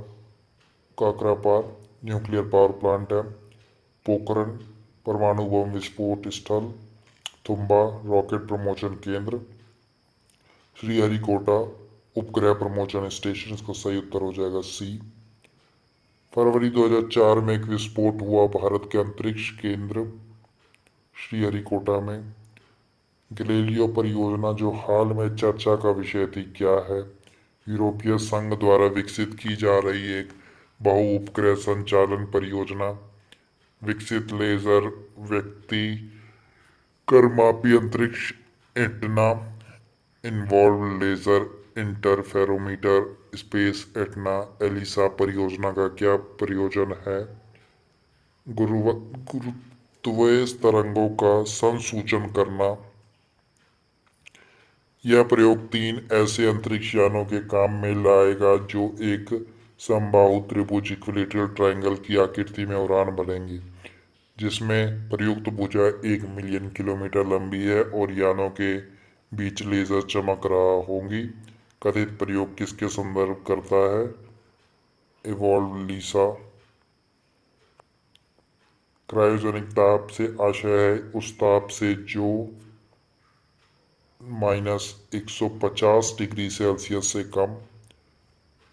Kakrapar nuclear power plant है। पोखरण परमाणु बम विस्फोट स्थल। तुम्बा रॉकेट प्रमोशन केंद्र। श्रीहरिकोटा उपग्रह प्रमोशन स्टेशन। इसका सही उत्तर हो जाएगा सी। फरवरी 2004 में एक विस्फोट हुआ भारत के अंतरिक्ष केंद्र श्रीहरिकोटा में। गैलीलियो परियोजना जो हाल में चर्चा का विषय थी क्या है? यूरोपीय संघ द्वारा विकसित की जा रही एक बहु उपग्रह संचालन परियोजना। विकसित लेजर व्यक्ति करमापी अंतरिक्ष antenna involve laser interferometer space antenna eLISA परियोजना का क्या प्रयोजन है? गुरुत्वीय तरंगों का संसूचन करना। यह प्रयोग 3 ऐसे अंतरिक्ष यानों के काम में लाएगा जो एक समबाहु त्रिभुज इक्विलेटरल ट्रायंगल की आकृति में उड़ान भरेंगे जिसमें प्रयुक्त भुजा 1 मिलियन किलोमीटर लंबी है और यानों के बीच लेजर चमक रहा होंगी। कथित प्रयोग किसके संदर्भ करता है? इवॉल्व लीसा। क्रायोजेनिक ताप से आशय है उस ताप से जो -150 डिग्री सेल्सियस से कम।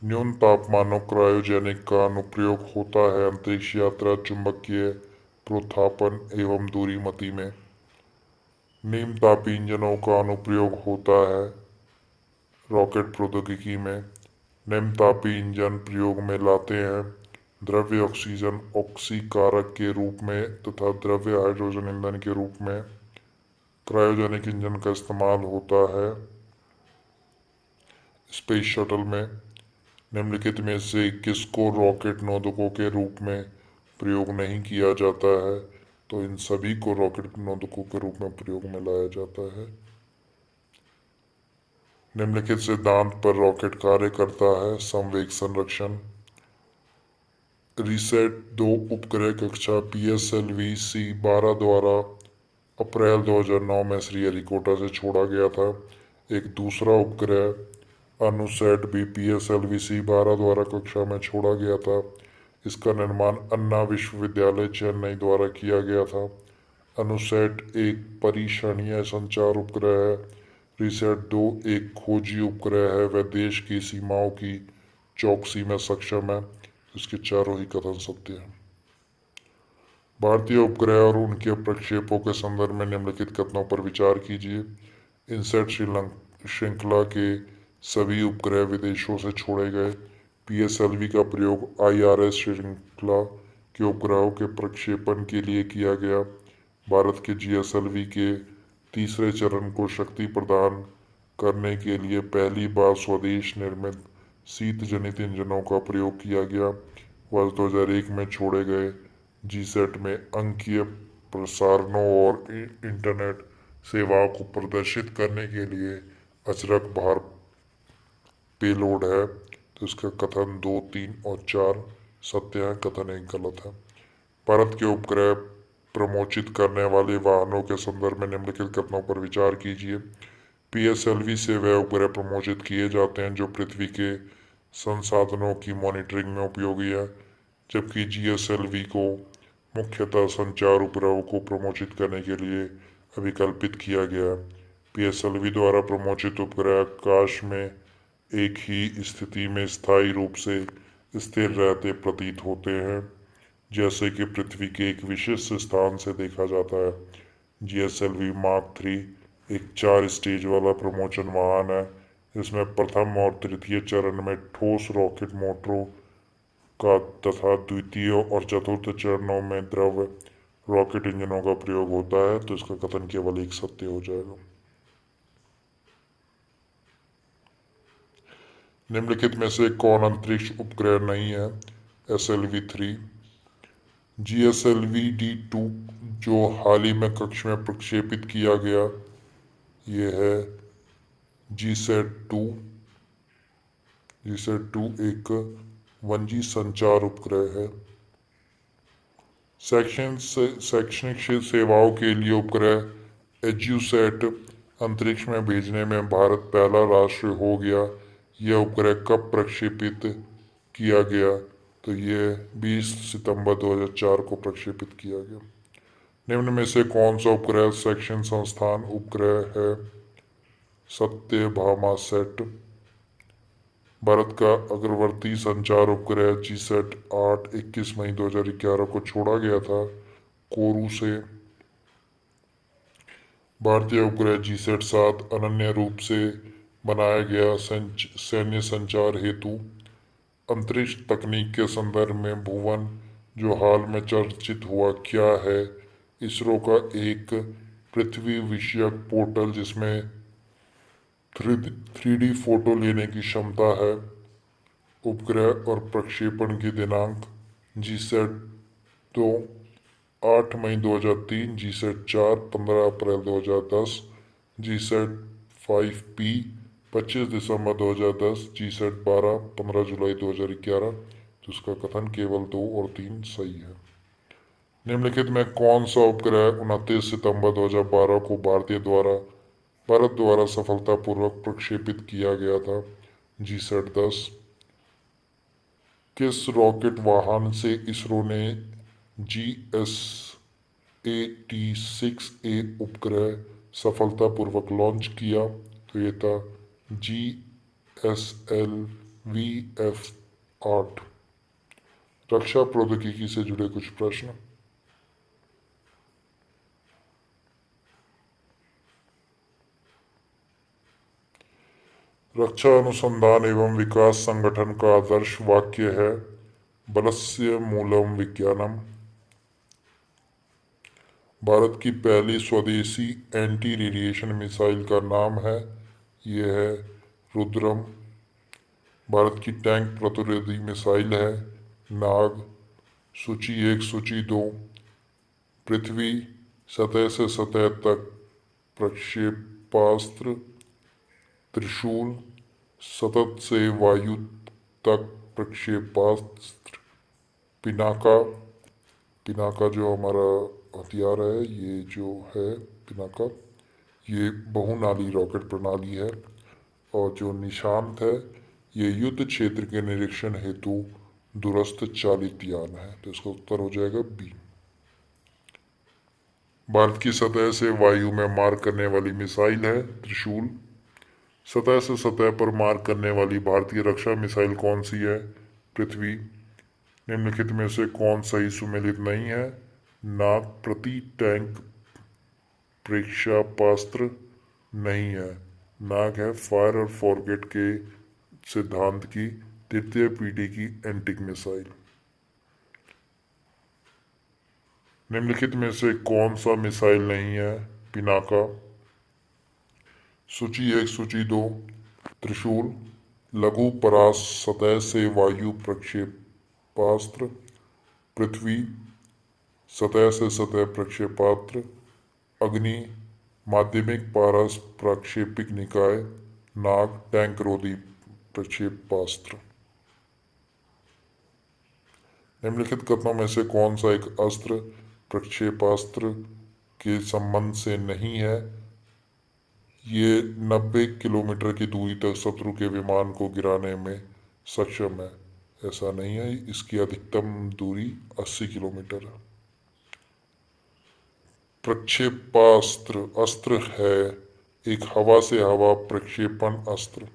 न्यून तापमानों क्रायोजेनिक का अनुप्रयोग होता है अंतरिक्ष यात्रा चुंबकीय प्रोत्थापन एवं दूरीमति में। निम्न तापी इंजनों का अनुप्रयोग होता है रॉकेट प्रौद्योगिकी में। निम्न तापी इंजन प्रयोग में लाते हैं द्रव्य ऑक्सीजन ऑक्सीकारक के रूप में तथा द्रव्य हाइड्रोजन ईंधन के रूप में। क्रायोजेनिक इंजन का इस्तेमाल होता है स्पेस शटल में। निम्नलिखित में से किसको रॉकेट नोदकों के रूप में प्रयोग नहीं किया जाता है? तो इन सभी को रॉकेट नोदकों के रूप में प्रयोग में लाया जाता है। निम्नलिखित सिद्धांत पर रॉकेट कार्य करता है संवेग संरक्षण। रिसेट 2 उपग्रह कक्षा PSLV C-12 द्वारा अप्रैल 2009 में श्रीहरिकोटा से छोड़ा गया था। एक दूसरा उपग्रह अनुसैट भी PSLV C-12 द्वारा कक्षा में छोड़ा गया था। इसका निर्माण अन्ना विश्वविद्यालय चेन्नई द्वारा किया गया था। अनुसैट एक परीक्षणीय संचार उपग्रह है। रिसेट 2 एक खोजी उपग्रह है। वह देश की सीमाओं की चौकसी में सक्षम है। इसके चारों ही कथन सत्य हैं। भारतीय उपग्रह और उनके प्रक्षेपों के संदर्भ में निम्नलिखित कथनों पर विचार कीजिए। इनसेट श्रृंखला के सभी उपग्रह विदेशों से छोड़े गए। पीएसएलवी का प्रयोग आईआरएस श्रृंखला के उपग्रहों के प्रक्षेपण के लिए किया गया। भारत के जीएसएलवी के तीसरे चरण को शक्ति प्रदान करने के लिए पहली बार स्वदेश निर्मित शीत जनित इंजनों का प्रयोग किया गया। वर्ष 2001 में छोड़े गए जीसैट में अंकीय प्रसारणों और इंटरनेट सेवाओं को प्रदर्शित करने के लिए अचरक भार पेलोड है। तो इसका कथन 2, 3 और 4 सत्य है, कथन 1 गलत है। भारत के उपग्रह प्रमोचित करने वाले वाहनों के संदर्भ में निम्नलिखित कथनों पर विचार कीजिए। पीएसएलवी से वह उपग्रह प्रमोचित किए जाते हैं जो पृथ्वी के संसाधनों की मॉनिटरिंग में उपयोगी है, जबकि जीएसएलवी को मुख्यतः संचार उपग्रहों को प्रमोचित करने के लिए अभिकल्पित किया गया है। पीएसएलवी द्वारा प्रमोचित उपग्रह आकाश में एक ही स्थिति में स्थायी रूप से स्थिर रहते प्रतीत होते हैं, जैसे कि पृथ्वी के एक विशिष्ट स्थान से देखा जाता है। जीएसएलवी मार्क 3 एक 4 स्टेज वाला प्रमोशन वाहन है, जिसमें प्रथम और तृतीय चरण में ठोस रॉकेट मोटरों का तथा द्वितीय और चतुर्थ चरणों में द्रव रॉकेट इंजनों का प्रयोग होता है। तो इसका कथन केवल एक सत्य हो जाएगा। निम्नलिखित में से कौन अंतरिक्ष उपग्रह नहीं है? SLV-3। GSLV-D2 जो हाल ही में कक्ष में प्रक्षेपित किया गया, ये है GSAT-2। GSAT-2 एक 1G संचार उपग्रह है। शैक्षणिक सेवाओं के लिए उपग्रह एड्यूसैट अंतरिक्ष में भेजने में भारत पहला राष्ट्र हो गया। यह उपग्रह कब प्रक्षेपित किया गया? तो यह 20 सितंबर 2004 को प्रक्षेपित किया गया। निम्न में से कौन सा उपग्रह शैक्षणिक संस्थान उपग्रह है? सत्यभामा सेट। भारत का अग्रवर्ती संचार उपग्रह जीसैट 8 21 मई 2011 को छोड़ा गया था कोरू से। भारतीय उपग्रह जीसैट 7 अनन्य रूप से बनाया गया सैन्य संचार हेतु अंतरिक्ष तकनीक के संदर्भ में भुवन जो हाल में चर्चित हुआ क्या है? इसरो का एक पृथ्वी विषयक पोर्टल जिसमें 3D फोटो लेने की क्षमता है। उपग्रह और प्रक्षेपण की दिनांक जीसैट 2 8 मई 2003, जीसैट 4 15 अप्रैल 2010, जीसैट 5P 25 दिसंबर 2010, जीसैट 12 15 जुलाई 2011। तो उसका कथन केवल 2 और 3 सही है। निम्नलिखित में कौन सा उपग्रह 29 सितंबर 2012 को भारत द्वारा सफलतापूर्वक प्रक्षेपित किया गया था? जीसैट 10। किस रॉकेट वाहन से इसरो ने GSAT-6A उपग्रह सफलतापूर्वक लॉन्च किया? तो ये था GSLV-F8। रक्षा प्रौद्योगिकी से जुड़े कुछ प्रश्न। रक्षा अनुसंधान एवं विकास संगठन का आदर्श वाक्य है बलस्य मूलम विज्ञानम। भारत की पहली स्वदेशी एंटी रेडिएशन मिसाइल का नाम है, ये है रुद्रम। भारत की टैंक प्रतिरोधी मिसाइल है नाग। सूची 1 सूची 2। पृथ्वी सतह से सतह तक प्रक्षेपास्त्र त्रिशूल। सतत से वायु तक प्रक्षेपास्त्र पिनाका। पिनाका जो हमारा हथियार है, ये जो है पिनाका, ये बहुनाली रॉकेट प्रणाली है। और जो निशांत है, ये युद्ध क्षेत्र के निरीक्षण हेतु दूरस्थ चालित यान है। तो इसका उत्तर हो जाएगा बी। भारत की सतह से वायु में मार करने वाली मिसाइल है त्रिशूल। सतह से सतह पर मार करने वाली भारतीय रक्षा मिसाइल कौन सी है? पृथ्वी। निम्नलिखित में से कौन सही सुमेलित नहीं है? नाग प्रति टैंक प्रेक्षापास्त्र नहीं है। नाग है फायर और फॉरगेट के सिद्धांत की तृतीय पीढ़ी की एंटिक मिसाइल। निम्नलिखित में से कौन सा मिसाइल नहीं है? पिनाका। सूची 1, सूची 2, त्रिशूल, लघु परास सतह से वायु प्रक्षेपास्त्र, पृथ्वी, सतह से सतह प्रक्षेपास्त्र, अग्नि, माध्यमिक पारस प्रक्षेपिक निकाय, नाग, टैंक रोधी प्रक्षेपास्त्र। निम्नलिखित कथनों में से कौन सा एक अस्त्र प्रक्षेपास्त्र के संबंध से नहीं है? ये 90 किलोमीटर की दूरी तक शत्रु के विमान को गिराने में सक्षम है। ऐसा नहीं है, इसकी अधिकतम दूरी 80 किलोमीटर है। प्रक्षेपास्त्र अस्त्र है एक हवा से हवा प्रक्षेपण अस्त्र।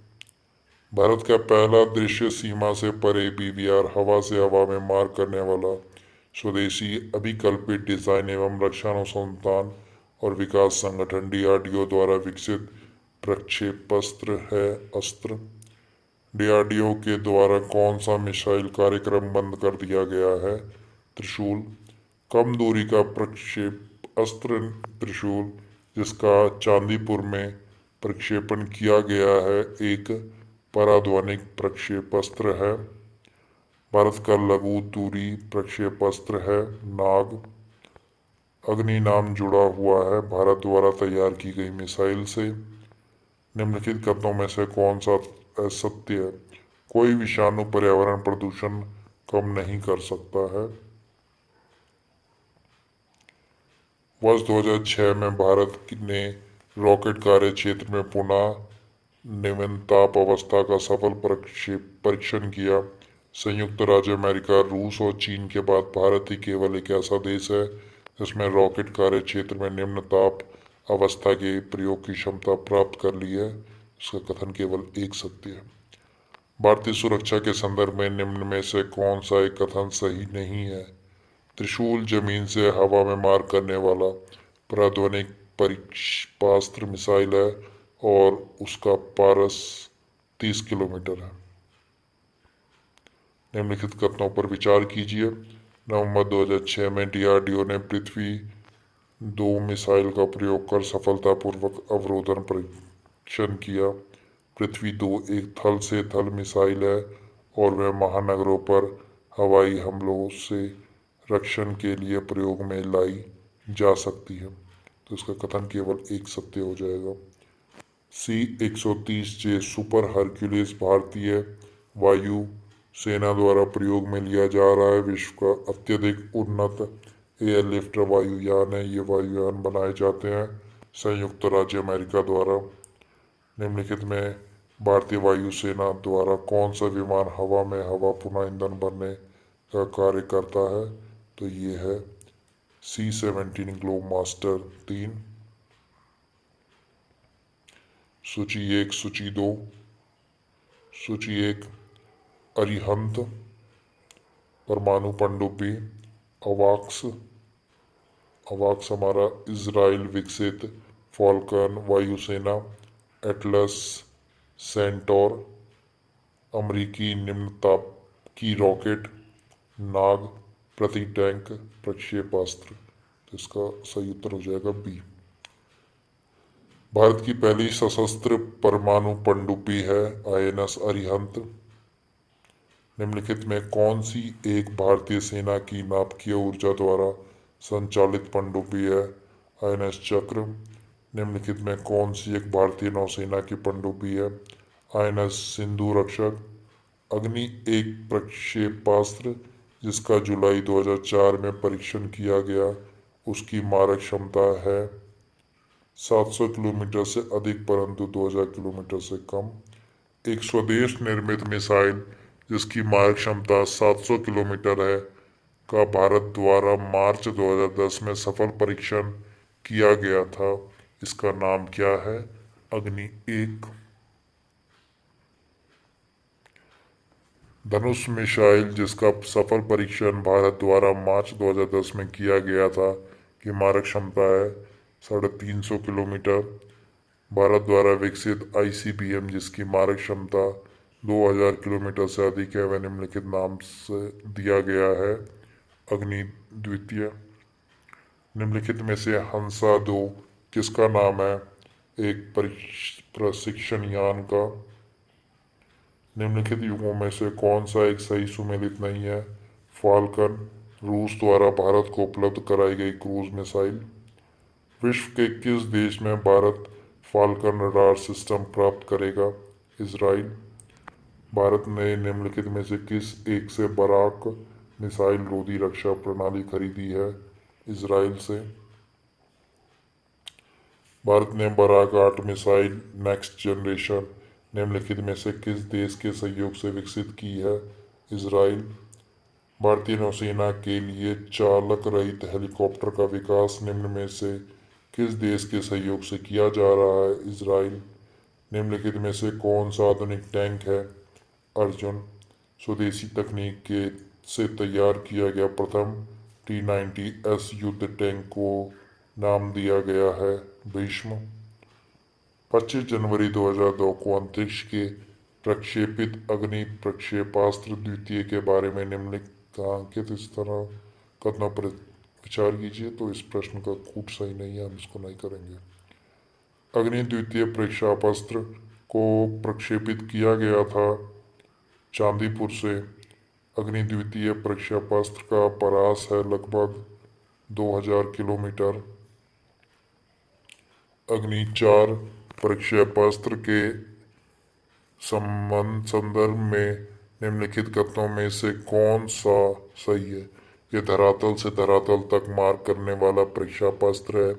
भारत का पहला दृश्य सीमा से परे BVR हवा से हवा में मार करने वाला स्वदेशी अभिकल्पित डिजाइन एवं रक्षा अनुसंधान और विकास संगठन DRDO द्वारा विकसित प्रक्षेपास्त्र है। अस्त्र DRDO के द्वारा कौन सा मिसाइल कार्यक्रम बंद कर दिया गया है? त्रिशूल। कम दूरी का प्रक्षेप अस्त्र त्रिशूल, जिसका चांदीपुर में प्रक्षेपण किया गया है, एक पराध्वनिक प्रक्षेपास्त्र है। भारत का लघु दूरी प्रक्षेपास्त्र है नाग। अग्नि नाम जुड़ा हुआ है भारत द्वारा तैयार की गई मिसाइल से। निम्नलिखित कथनों में से कौन सा असत्य है? कोई विषाणु पर्यावरण प्रदूषण कम नहीं कर सकता है। वर्ष 2006 में भारत ने रॉकेट कार्य क्षेत्र में पुनः निम्नताप अवस्था का सफल परीक्षण किया। संयुक्त राज्य अमेरिका, रूस और चीन के बाद भारत ही केवल एक ऐसा देश है जिसमें रॉकेट कार्य क्षेत्र में निम्न ताप अवस्था के प्रयोग की क्षमता प्राप्त कर ली है। इसका कथन केवल एक सत्य है। भारतीय सुरक्षा के संदर्भ में निम्न में से कौन सा एक कथन सही नहीं है? त्रिशूल जमीन से हवा में मार करने वाला पराध्वनिक प्रक्षेपास्त्र मिसाइल है और उसका पारस 30 किलोमीटर है। निम्नलिखित कथनों पर विचार कीजिए। नवंबर 2006 में DRDO ने पृथ्वी 2 मिसाइल का प्रयोग कर सफलतापूर्वक अवरोधन परीक्षण किया। पृथ्वी 2 एक थल से थल मिसाइल है और वह महानगरों पर हवाई हमलों से रक्षण के लिए प्रयोग में लाई जा सकती है। तो इसका कथन केवल एक सत्य हो जाएगा। C-130J सुपर हरक्यूलिस भारतीय वायु सेना द्वारा प्रयोग में लिया जा रहा है। विश्व का अत्यधिक उन्नत एयरलिफ्ट वायुयान है। ये वायुयान बनाए जाते हैं संयुक्त राज्य अमेरिका द्वारा। निम्नलिखित में भारतीय वायुसेना द्वारा कौन सा विमान हवा में हवा पुनः ईंधन भरने का कार्य करता है? तो ये है C-17 ग्लोबमास्टर 3। सूची 1, सूची 2, सूची 1, अरिहंत परमाणु पनडुब्बी, अवाक्स। अवाक्स हमारा इजराइल विकसित फॉल्कन वायुसेना, एटलस, सेंटोर अमरीकी निम्न ताप की रॉकेट, नाग प्रति टैंक प्रक्षेपास्त्र। तो इसका सही उत्तर हो जाएगा बी। भारत की पहली सशस्त्र परमाणु पनडुब्बी है INS अरिहंत। निम्नलिखित में कौन सी एक भारतीय सेना की नाभिकीय ऊर्जा द्वारा संचालित पनडुब्बी है? INS चक्र। निम्नलिखित में कौन सी एक भारतीय नौसेना की पनडुब्बी है? INS सिंधु रक्षक। अग्नि एक प्रक्षेपास्त्र जिसका जुलाई 2004 में परीक्षण किया गया, उसकी मारक क्षमता है 700 किलोमीटर से अधिक परंतु 2000 किलोमीटर से कम। एक स्वदेश निर्मित मिसाइल जिसकी मारक क्षमता 700 किलोमीटर है का भारत द्वारा मार्च 2010 में सफल परीक्षण किया गया था। इसका नाम क्या है? अग्नि 1। धनुष मिसाइल जिसका सफल परीक्षण भारत द्वारा मार्च 2010 में किया गया था, की मारक क्षमता है 350 किलोमीटर। भारत द्वारा विकसित आईसीबीएम जिसकी मारक क्षमता 2000 किलोमीटर से अधिक है, वह निम्नलिखित नाम से दिया गया है। अग्नि द्वितीय। निम्नलिखित में से हंसा 2 किसका नाम है? एक प्रशिक्षण यान का। निम्नलिखित युगों में से कौन सा एक सही सुमेलित नहीं है? फाल्कन, रूस द्वारा भारत को उपलब्ध कराई गई क्रूज मिसाइल। विश्व के किस देश में भारत फाल्कन रडार सिस्टम प्राप्त करेगा? इजराइल। भारत ने निम्नलिखित में से किस एक से बराक मिसाइल रोधी रक्षा प्रणाली खरीदी है? इजराइल से। भारत ने बराक 8 मिसाइल नेक्स्ट जनरेशन निम्नलिखित में से किस देश के सहयोग से विकसित की है? इजराइल। भारतीय नौसेना के लिए चालक रहित हेलीकॉप्टर का विकास निम्न में से किस देश के सहयोग से किया जा रहा है? इजराइल। निम्नलिखित में से कौन सा आधुनिक टैंक है? अर्जुन। स्वदेशी तकनीक के से तैयार किया गया प्रथम T-90S युद्ध टैंक को नाम दिया गया है भीष्म। 25 जनवरी 2002 को अंतरिक्ष के प्रक्षेपित अग्नि प्रक्षेपास्त्र द्वितीय के बारे में निम्नलिखित इस तरह कथनों पर विचार कीजिए। तो इस प्रश्न का कूट सही नहीं है, हम इसको नहीं करेंगे। अग्नि द्वितीय प्रक्षेपास्त्र को प्रक्षेपित किया गया था चांदीपुर से। अग्नि द्वितीय प्रक्षेपास्त्र का परास है लगभग 2000 किलोमीटर। अग्नि 4 प्रक्षेपास्त्र के संदर्भ में निम्नलिखित कथनों में से कौन सा सही है? यह धरातल से धरातल तक मार करने वाला प्रक्षेपास्त्र है।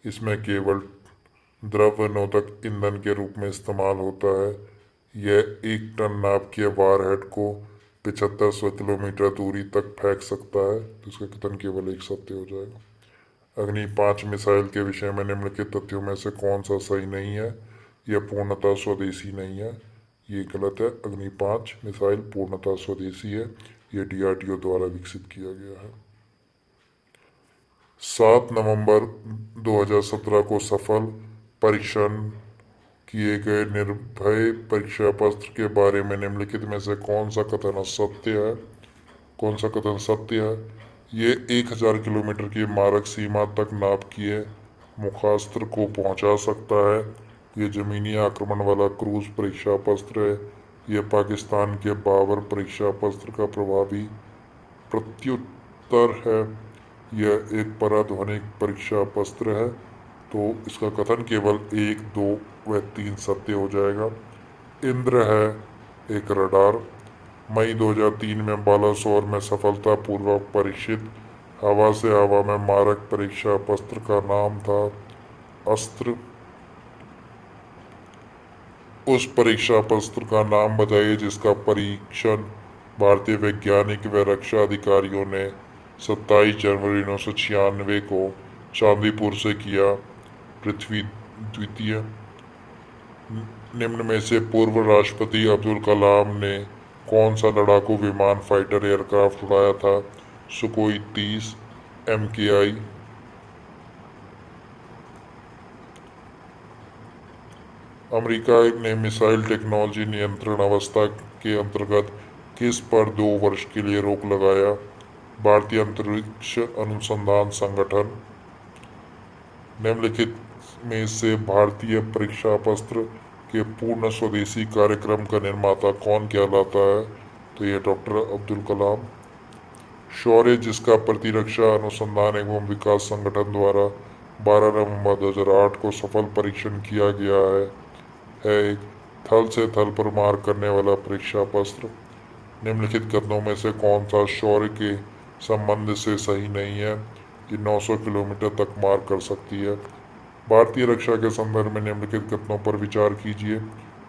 इसमें केवल द्रव नोदक ईंधन के रूप में इस्तेमाल होता है। यह 1 टन नाप के वारहेड को 7500 किलोमीटर दूरी तक फेंक सकता है। तो इसका कथन केवल एक सत्य हो जाएगा। अग्नि 5 मिसाइल के विषय में निम्नलिखित तथ्यों में से कौन सा सही नहीं है? यह पूर्णतः स्वदेशी नहीं है, ये गलत है। अग्नि 5 मिसाइल पूर्णतः स्वदेशी है, यह डीआरडीओ द्वारा विकसित किया गया है। 7 नवंबर 2017 को सफल परीक्षण किए गए निर्भय प्रक्षेपास्त्र के बारे में निम्नलिखित में से कौन सा कथन सत्य है? कौन सा कथन सत्य है? ये 1000 किलोमीटर की मारक सीमा तक नाप किए मुखास्त्र को पहुंचा सकता है। ये जमीनी आक्रमण वाला क्रूज प्रक्षेपास्त्र है। यह पाकिस्तान के बाबर प्रक्षेपास्त्र का प्रभावी प्रत्युत्तर है। यह एक पराध्वनिक प्रक्षेपास्त्र है। तो इसका कथन केवल 1, 2 व 3 सत्य हो जाएगा। इंद्र है एक रडार। मई 2003 में बालासोर में सफलतापूर्वक परीक्षित हवा से हवा में मारक प्रक्षेपास्त्र का नाम था अस्त्र। उस प्रक्षेपास्त्र का नाम बताइए जिसका परीक्षण भारतीय वैज्ञानिक व रक्षा अधिकारियों ने 27 जनवरी 1996 को चांदीपुर से किया। पृथ्वी द्वितीय। निम्न में से पूर्व राष्ट्रपति अब्दुल कलाम ने कौन सा लड़ाकू विमान फाइटर एयरक्राफ्ट उड़ाया था? सुकोई 30 MKI। अमेरिका ने मिसाइल टेक्नोलॉजी नियंत्रण अवस्था के अंतर्गत किस पर 2 वर्ष के लिए रोक लगाया? भारतीय अंतरिक्ष अनुसंधान संगठन। निम्नलिखित में से भारतीय प्रक्षेपास्त्र के पूर्ण स्वदेशी कार्यक्रम का निर्माता कौन कहलाता है? तो ये डॉक्टर अब्दुल कलाम। शौर्य जिसका प्रतिरक्षा अनुसंधान एवं विकास संगठन द्वारा 12 नवंबर 2008 को सफल परीक्षण किया गया है एक थल से थल पर मार करने वाला प्रक्षेपास्त्र। निम्नलिखित कथनों में से कौन सा शौर्य के संबंध से सही नहीं है? ये 900 किलोमीटर तक मार कर सकती है। भारतीय रक्षा के संदर्भ में निम्नलिखित कथनों पर विचार कीजिए।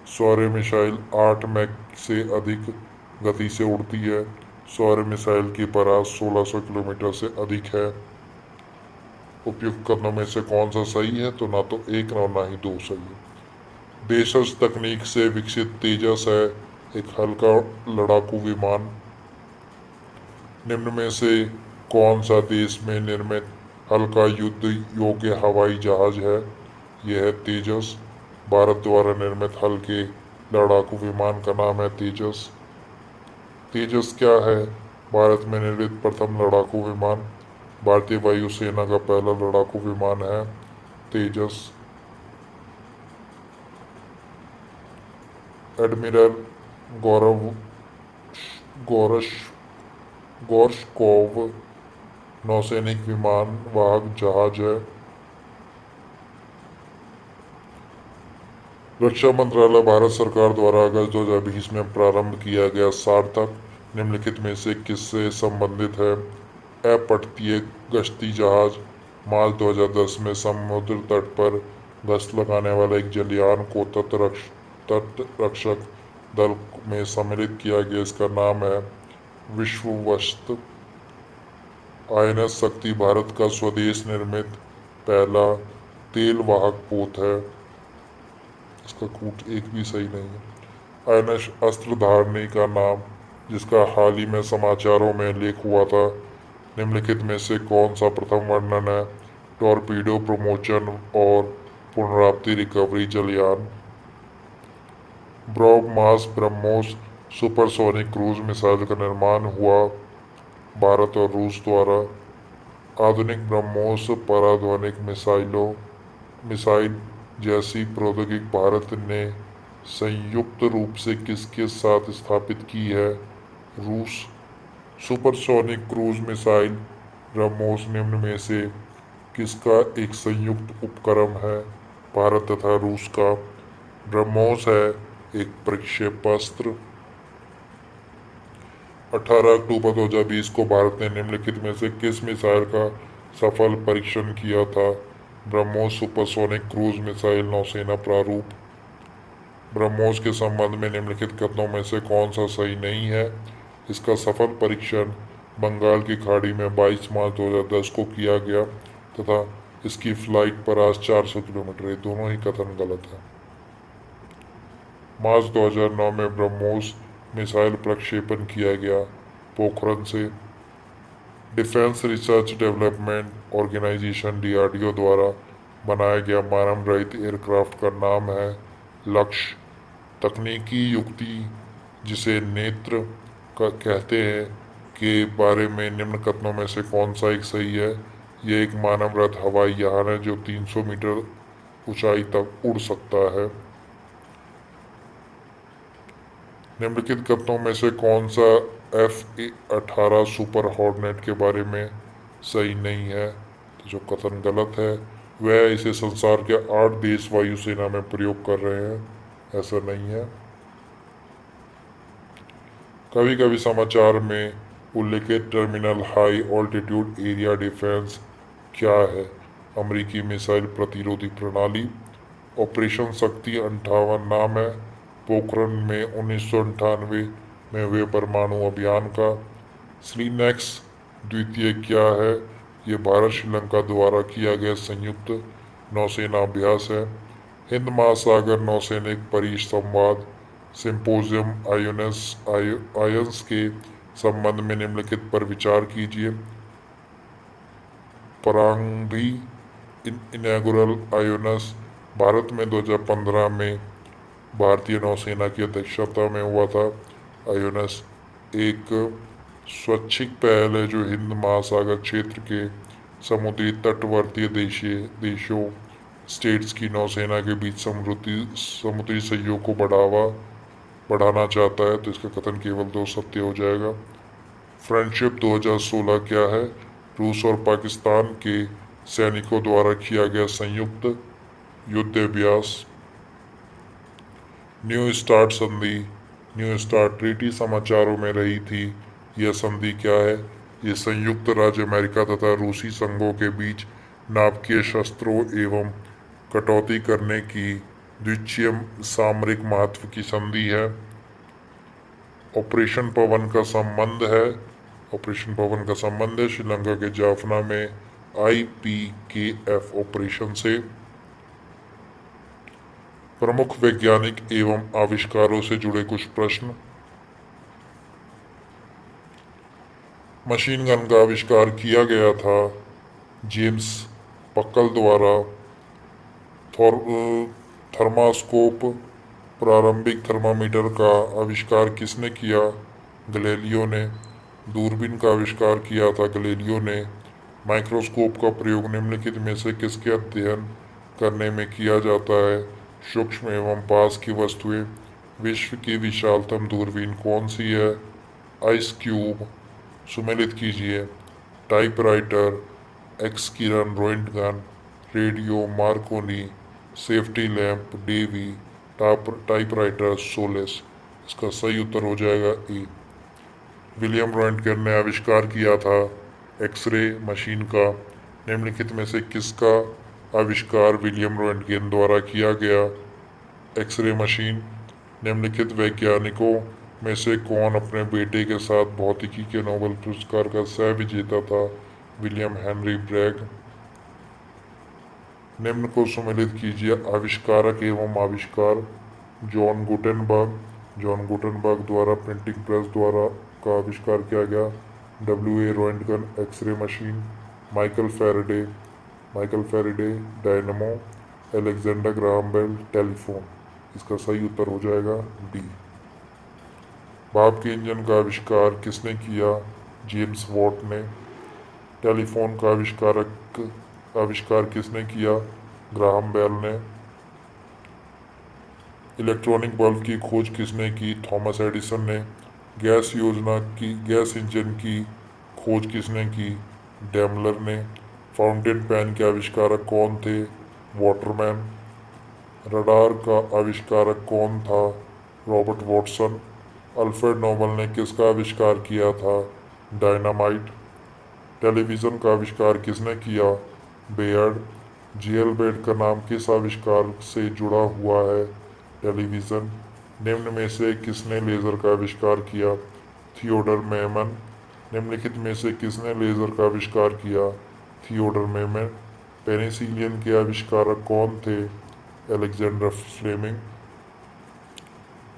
शौर्य मिसाइल 8 मैक से अधिक गति से उड़ती है। शौर्य मिसाइल की परास 1600 किलोमीटर से अधिक है। उपयुक्त कथनों में से कौन सा सही है? तो ना तो 1 और ना ही 2 सही है। देशज तकनीक से विकसित तेजस है एक हल्का लड़ाकू विमान। निम्न में से कौन सा देश में निर्मित हल्का युद्ध योग्य हवाई जहाज है? यह है तेजस। भारत द्वारा निर्मित हल्के लड़ाकू विमान का नाम है तेजस। तेजस क्या है? भारत में निर्मित प्रथम लड़ाकू विमान। भारतीय वायुसेना का पहला लड़ाकू विमान है तेजस। एडमिरल गौरव गौरश गोर्शकोव नौसैनिक विमान वाहक जहाज है। रक्षा मंत्रालय भारत सरकार द्वारा अगस्त 2020 में प्रारंभ किया गया सार्थक निम्नलिखित में से किससे संबंधित है? अपतटीय गश्ती जहाज। मार्च 2010 में समुद्र तट पर गश्त लगाने वाले एक जलयान को तट रक्षक दल में सम्मिलित किया गया। इसका नाम है विश्ववस्त। आईएनएस शक्ति भारत का स्वदेश निर्मित पहला तेल वाहक पोत है। इसका कूट एक भी सही नहीं है। आईएनएस अस्त्र धारणी का नाम जिसका हाल ही में समाचारों में लेख हुआ था, निम्नलिखित में से कौन सा प्रथम वर्णन है? टॉर्पीडो प्रमोशन और पुनरावृत्ति रिकवरी जलयान। ब्रह्मास ब्रह्मोस सुपरसोनिक क्रूज मिसाइल का निर्माण हुआ भारत और रूस द्वारा। आधुनिक ब्रह्मोस पराध्वनिक मिसाइल जैसी प्रौद्योगिकी भारत ने संयुक्त रूप से किसके साथ स्थापित की है? रूस। सुपरसोनिक क्रूज मिसाइल ब्रह्मोस निम्न में से किसका एक संयुक्त उपक्रम है? भारत तथा रूस का। ब्रह्मोस है एक प्रक्षेपास्त्र। 18 अक्टूबर 2020 को भारत ने निम्नलिखित में से किस मिसाइल का सफल परीक्षण किया था? ब्रह्मोस सुपरसोनिक क्रूज मिसाइल नौसेना प्रारूप। ब्रह्मोस के संबंध में निम्नलिखित कथनों में से कौन सा सही नहीं है? इसका सफल परीक्षण बंगाल की खाड़ी में 22 मार्च 2010 को किया गया तथा इसकी फ्लाइट पर आज 400 किलोमीटर। ये दोनों ही कथन गलत है। मार्च 2009 में ब्रह्मोस मिसाइल प्रक्षेपण किया गया पोखरण से। Defence research development organisation DRDO द्वारा बनाया गया मानव रहित एयरक्राफ्ट का नाम है लक्ष्य। तकनीकी युक्ति जिसे नेत्र कहते हैं के बारे में निम्न कथनों में से कौन सा एक सही है? यह एक मानव रहित हवाई यान है जो 300 मीटर ऊंचाई तक उड़ सकता है। निम्नलिखित कथनों में से कौन सा F-18 सुपर हॉर्नेट के बारे में सही नहीं है? तो जो कथन गलत है वह इसे संसार के 8 देश वायुसेना में प्रयोग कर रहे हैं, ऐसा नहीं है। कभी कभी समाचार में उल्लेखित terminal high altitude area defence क्या है? अमेरिकी मिसाइल प्रतिरोधी प्रणाली। ऑपरेशन शक्ति 58 नाम है पोखरण में 1998 में हुए परमाणु अभियान का। श्रीनेक्स द्वितीय क्या है? ये भारत श्रीलंका द्वारा किया गया संयुक्त नौसेना अभ्यास है। हिंद महासागर नौसैनिक परिसंवाद सिंपोजियम आयंस के संबंध में निम्नलिखित पर विचार कीजिए। प्रारंभिक इनॉग्रल आयंस भारत में 2015 में भारतीय नौसेना की अध्यक्षता में हुआ था। आयंस एक स्वैच्छिक पहल है जो हिंद महासागर क्षेत्र के समुद्री तटवर्ती देशों स्टेट्स की नौसेना के बीच समुद्री सहयोग को बढ़ाना चाहता है। तो इसका कथन केवल 2 सत्य हो जाएगा। फ्रेंडशिप 2016 क्या है? रूस और पाकिस्तान के सैनिकों द्वारा किया गया संयुक्त युद्ध अभ्यास। न्यू स्टार्ट संधि। न्यू स्टार्ट ट्रीटी समाचारों में रही थी। यह संधि क्या है? ये संयुक्त राज्य अमेरिका तथा रूसी संघों के बीच नाभिकीय शस्त्रों एवं कटौती करने की द्विपक्षीय सामरिक महत्व की संधि है। ऑपरेशन पवन का संबंध है। ऑपरेशन पवन का संबंध है श्रीलंका के जाफना में IPKF ऑपरेशन से। प्रमुख वैज्ञानिक एवं आविष्कारों से जुड़े कुछ प्रश्न। मशीन गन का आविष्कार किया गया था जेम्स पक्कल द्वारा। थर्मास्कोप प्रारंभिक थर्मामीटर का आविष्कार किसने किया? गैलीलियो ने। दूरबीन का आविष्कार किया था गैलीलियो ने। माइक्रोस्कोप का प्रयोग निम्नलिखित में से किसके अध्ययन करने में किया जाता है? सूक्ष्म एवं पास की वस्तुएं। विश्व की विशालतम दूरबीन कौन सी है? Ice cube. सुमेलित कीजिए। टाइपराइटर, एक्स किरण Roentgen, radio Marconi, safety lamp Davy, typewriter Sholes. इसका सही उत्तर हो जाएगा ए। विलियम रोइंटगन ने आविष्कार किया था एक्सरे मशीन का। निम्नलिखित में से किसका आविष्कार विलियम रोइंटगन द्वारा किया गया? X-ray machine. निम्नलिखित वैज्ञानिकों में से कौन अपने बेटे के साथ भौतिकी के नोबेल पुरस्कार का सह विजेता था? William Henry Bragg. निम्न को सम्मिलित कीजिए। आविष्कारक एवं आविष्कार। John Gutenberg. जॉन गुटेनबर्ग द्वारा प्रिंटिंग प्रेस द्वारा का आविष्कार किया गया। W A Roentgen x-ray machine. Michael Faraday. Michael Faraday dynamo. Alexander Graham Bell telephone. इसका सही उत्तर हो जाएगा डी। भाप के इंजन का आविष्कार किसने किया? जेम्स वॉट ने। टेलीफोन का आविष्कार किसने किया? ग्राहम बेल ने। इलेक्ट्रॉनिक बल्ब की खोज किसने की? थॉमस एडिसन ने। गैस इंजन की खोज किसने की? डेमलर ने। फाउंटेन पेन के आविष्कारक कौन थे? वाटरमैन। रडार का आविष्कारक कौन था? Robert Watson. अल्फ्रेड नोबल ने किसका आविष्कार किया था? डायनामाइट। टेलीविज़न का आविष्कार किसने किया? बेयर्ड। जेल बेड का नाम किस आविष्कार से जुड़ा हुआ है? टेलीविज़न। निम्न में से किसने लेज़र का आविष्कार किया? थियोडर मेमन। निम्नलिखित में से किसने लेज़र का आविष्कार किया? थियोडर मेमन। पेनिसिलिन के आविष्कारक कौन थे? Alexander Fleming.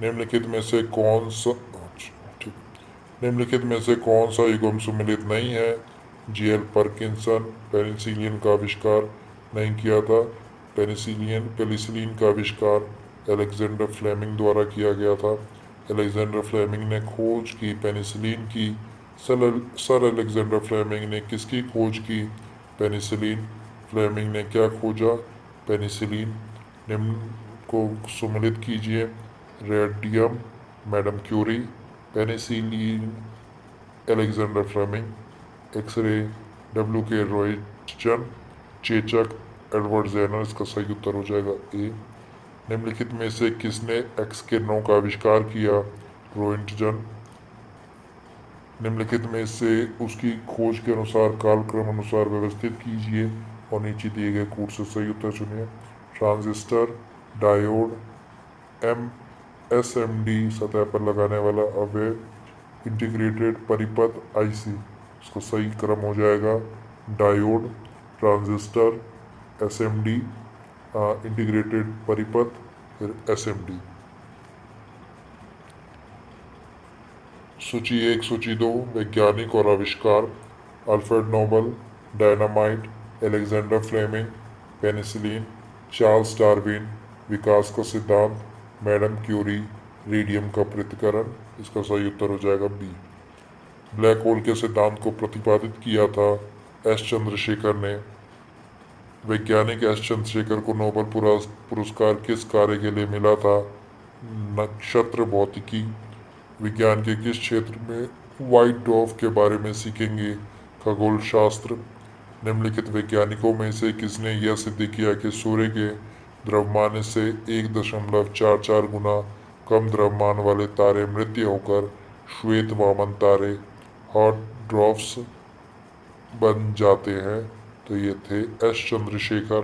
निम्नलिखित में से कौन सा ठीक निम्नलिखित में से कौन सा युग्म सुमेलित नहीं है? G L Parkinson. पेनिसिलिन का आविष्कार नहीं किया था। पेनिसिलिन का आविष्कार अलेक्जेंडर फ्लेमिंग द्वारा किया गया था। अलेक्जेंडर फ्लेमिंग ने खोज की पेनिसिलिन की। सर अलेक्जेंडर फ्लेमिंग ने किसकी खोज की? पेनिसिलिन। फ्लेमिंग ने क्या खोजा? पेनिसिलिन। निम्न को सुमेलित कीजिए। Radium madam Curie. Penicillin Alexander Fleming. X-ray W K Roentgen. चेचक एडवर्ड जेनर। इसका सही उत्तर हो जाएगा ए। निम्नलिखित में से किसने एक्स किरणों का आविष्कार किया? रोइंटजन। निम्नलिखित में से उसकी खोज के अनुसार कालक्रम अनुसार व्यवस्थित कीजिए और नीचे दिए गए कूट से सही उत्तर चुनिए। Transistor, diode, M S M D सतह पर लगाने वाला अवयव, इंटीग्रेटेड परिपथ आईसी। इसका सही क्रम हो जाएगा diode, transistor, S M D, integrated परिपथ, फिर एस एम डी। सूची 1, सूची 2 वैज्ञानिक और आविष्कार। Alfred Nobel, dynamite, Alexander Fleming, penicillin, Charles Darwin, विकास का सिद्धांत, मैडम क्यूरी, रेडियम का पृथक्करण। इसका सही उत्तर हो जाएगा बी। ब्लैक होल के सिद्धांत को प्रतिपादित किया था एस चंद्रशेखर ने। वैज्ञानिक एस चंद्रशेखर को नोबल पुरस्कार किस कार्य के लिए मिला था? नक्षत्र भौतिकी। विज्ञान के किस क्षेत्र में व्हाइट डॉर्फ के बारे में सीखेंगे? खगोल शास्त्र। निम्नलिखित वैज्ञानिकों में से किसने यह सिद्ध किया कि सूर्य के द्रव्यमान से 1.44 गुना कम द्रव्यमान वाले तारे मृत्य होकर श्वेत वामन तारे हॉट ड्वार्फ्स बन जाते हैं? तो ये थे एस चंद्रशेखर।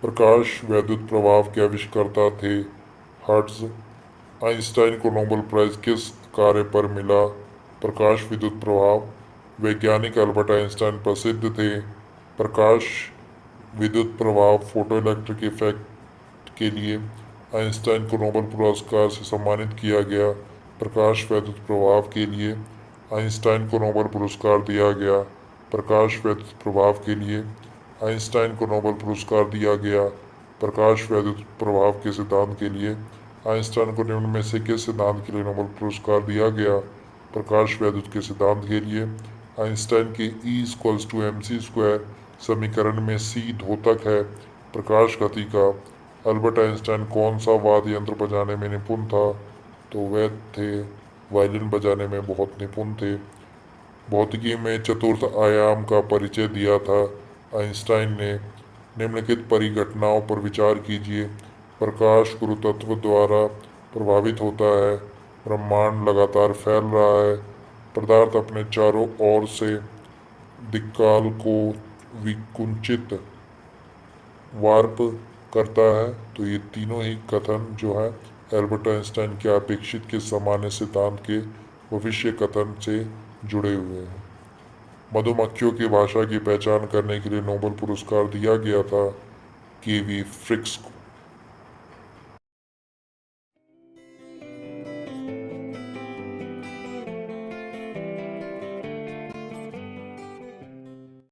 प्रकाश वैद्युत प्रभाव के आविष्कर्ता थे हर्ट्ज। आइंस्टाइन को नोबेल प्राइज किस कार्य पर मिला? प्रकाश विद्युत प्रभाव। वैज्ञानिक अल्बर्ट आइंस्टाइन प्रसिद्ध थे प्रकाश विद्युत प्रभाव फोटोइलेक्ट्रिक इफेक्ट के लिए आइंस्टाइन को नोबेल पुरस्कार से सम्मानित किया गया। प्रकाश वैद्युत प्रभाव के लिए आइंस्टाइन को नोबेल पुरस्कार दिया गया। प्रकाश वैद्युत प्रभाव के लिए आइंस्टाइन को नोबेल पुरस्कार दिया गया। प्रकाश वैद्युत प्रभाव के सिद्धांत के लिए आइंस्टाइन को निम्न में से किस सिद्धांत के लिए नोबेल पुरस्कार दिया गया? प्रकाश वैद्युत के सिद्धांत के लिए आइंस्टाइन के E=mc² समीकरण में c द्योतक है प्रकाश गति का। अल्बर्ट आइंस्टाइन कौन सा वाद्य यंत्र बजाने में निपुण था? तो वह थे वायलिन बजाने में बहुत निपुण थे। भौतिकी में चतुर्थ आयाम का परिचय दिया था आइंस्टाइन ने। निम्नलिखित परिघटनाओं पर विचार कीजिए। प्रकाश गुरुत्व द्वारा प्रभावित होता है। ब्रह्मांड लगातार फैल रहा है। पदार्थ अपने चारों ओर से दिक्काल को विकुंचित वार्प करता है। तो ये तीनों ही कथन जो है एल्बर्ट आइंस्टाइन के अपेक्षित के सामान्य सिद्धांत के भविष्य कथन से जुड़े हुए हैं। मधुमक्खियों की भाषा की पहचान करने के लिए नोबेल पुरस्कार दिया गया था KV फ्रिक्स को।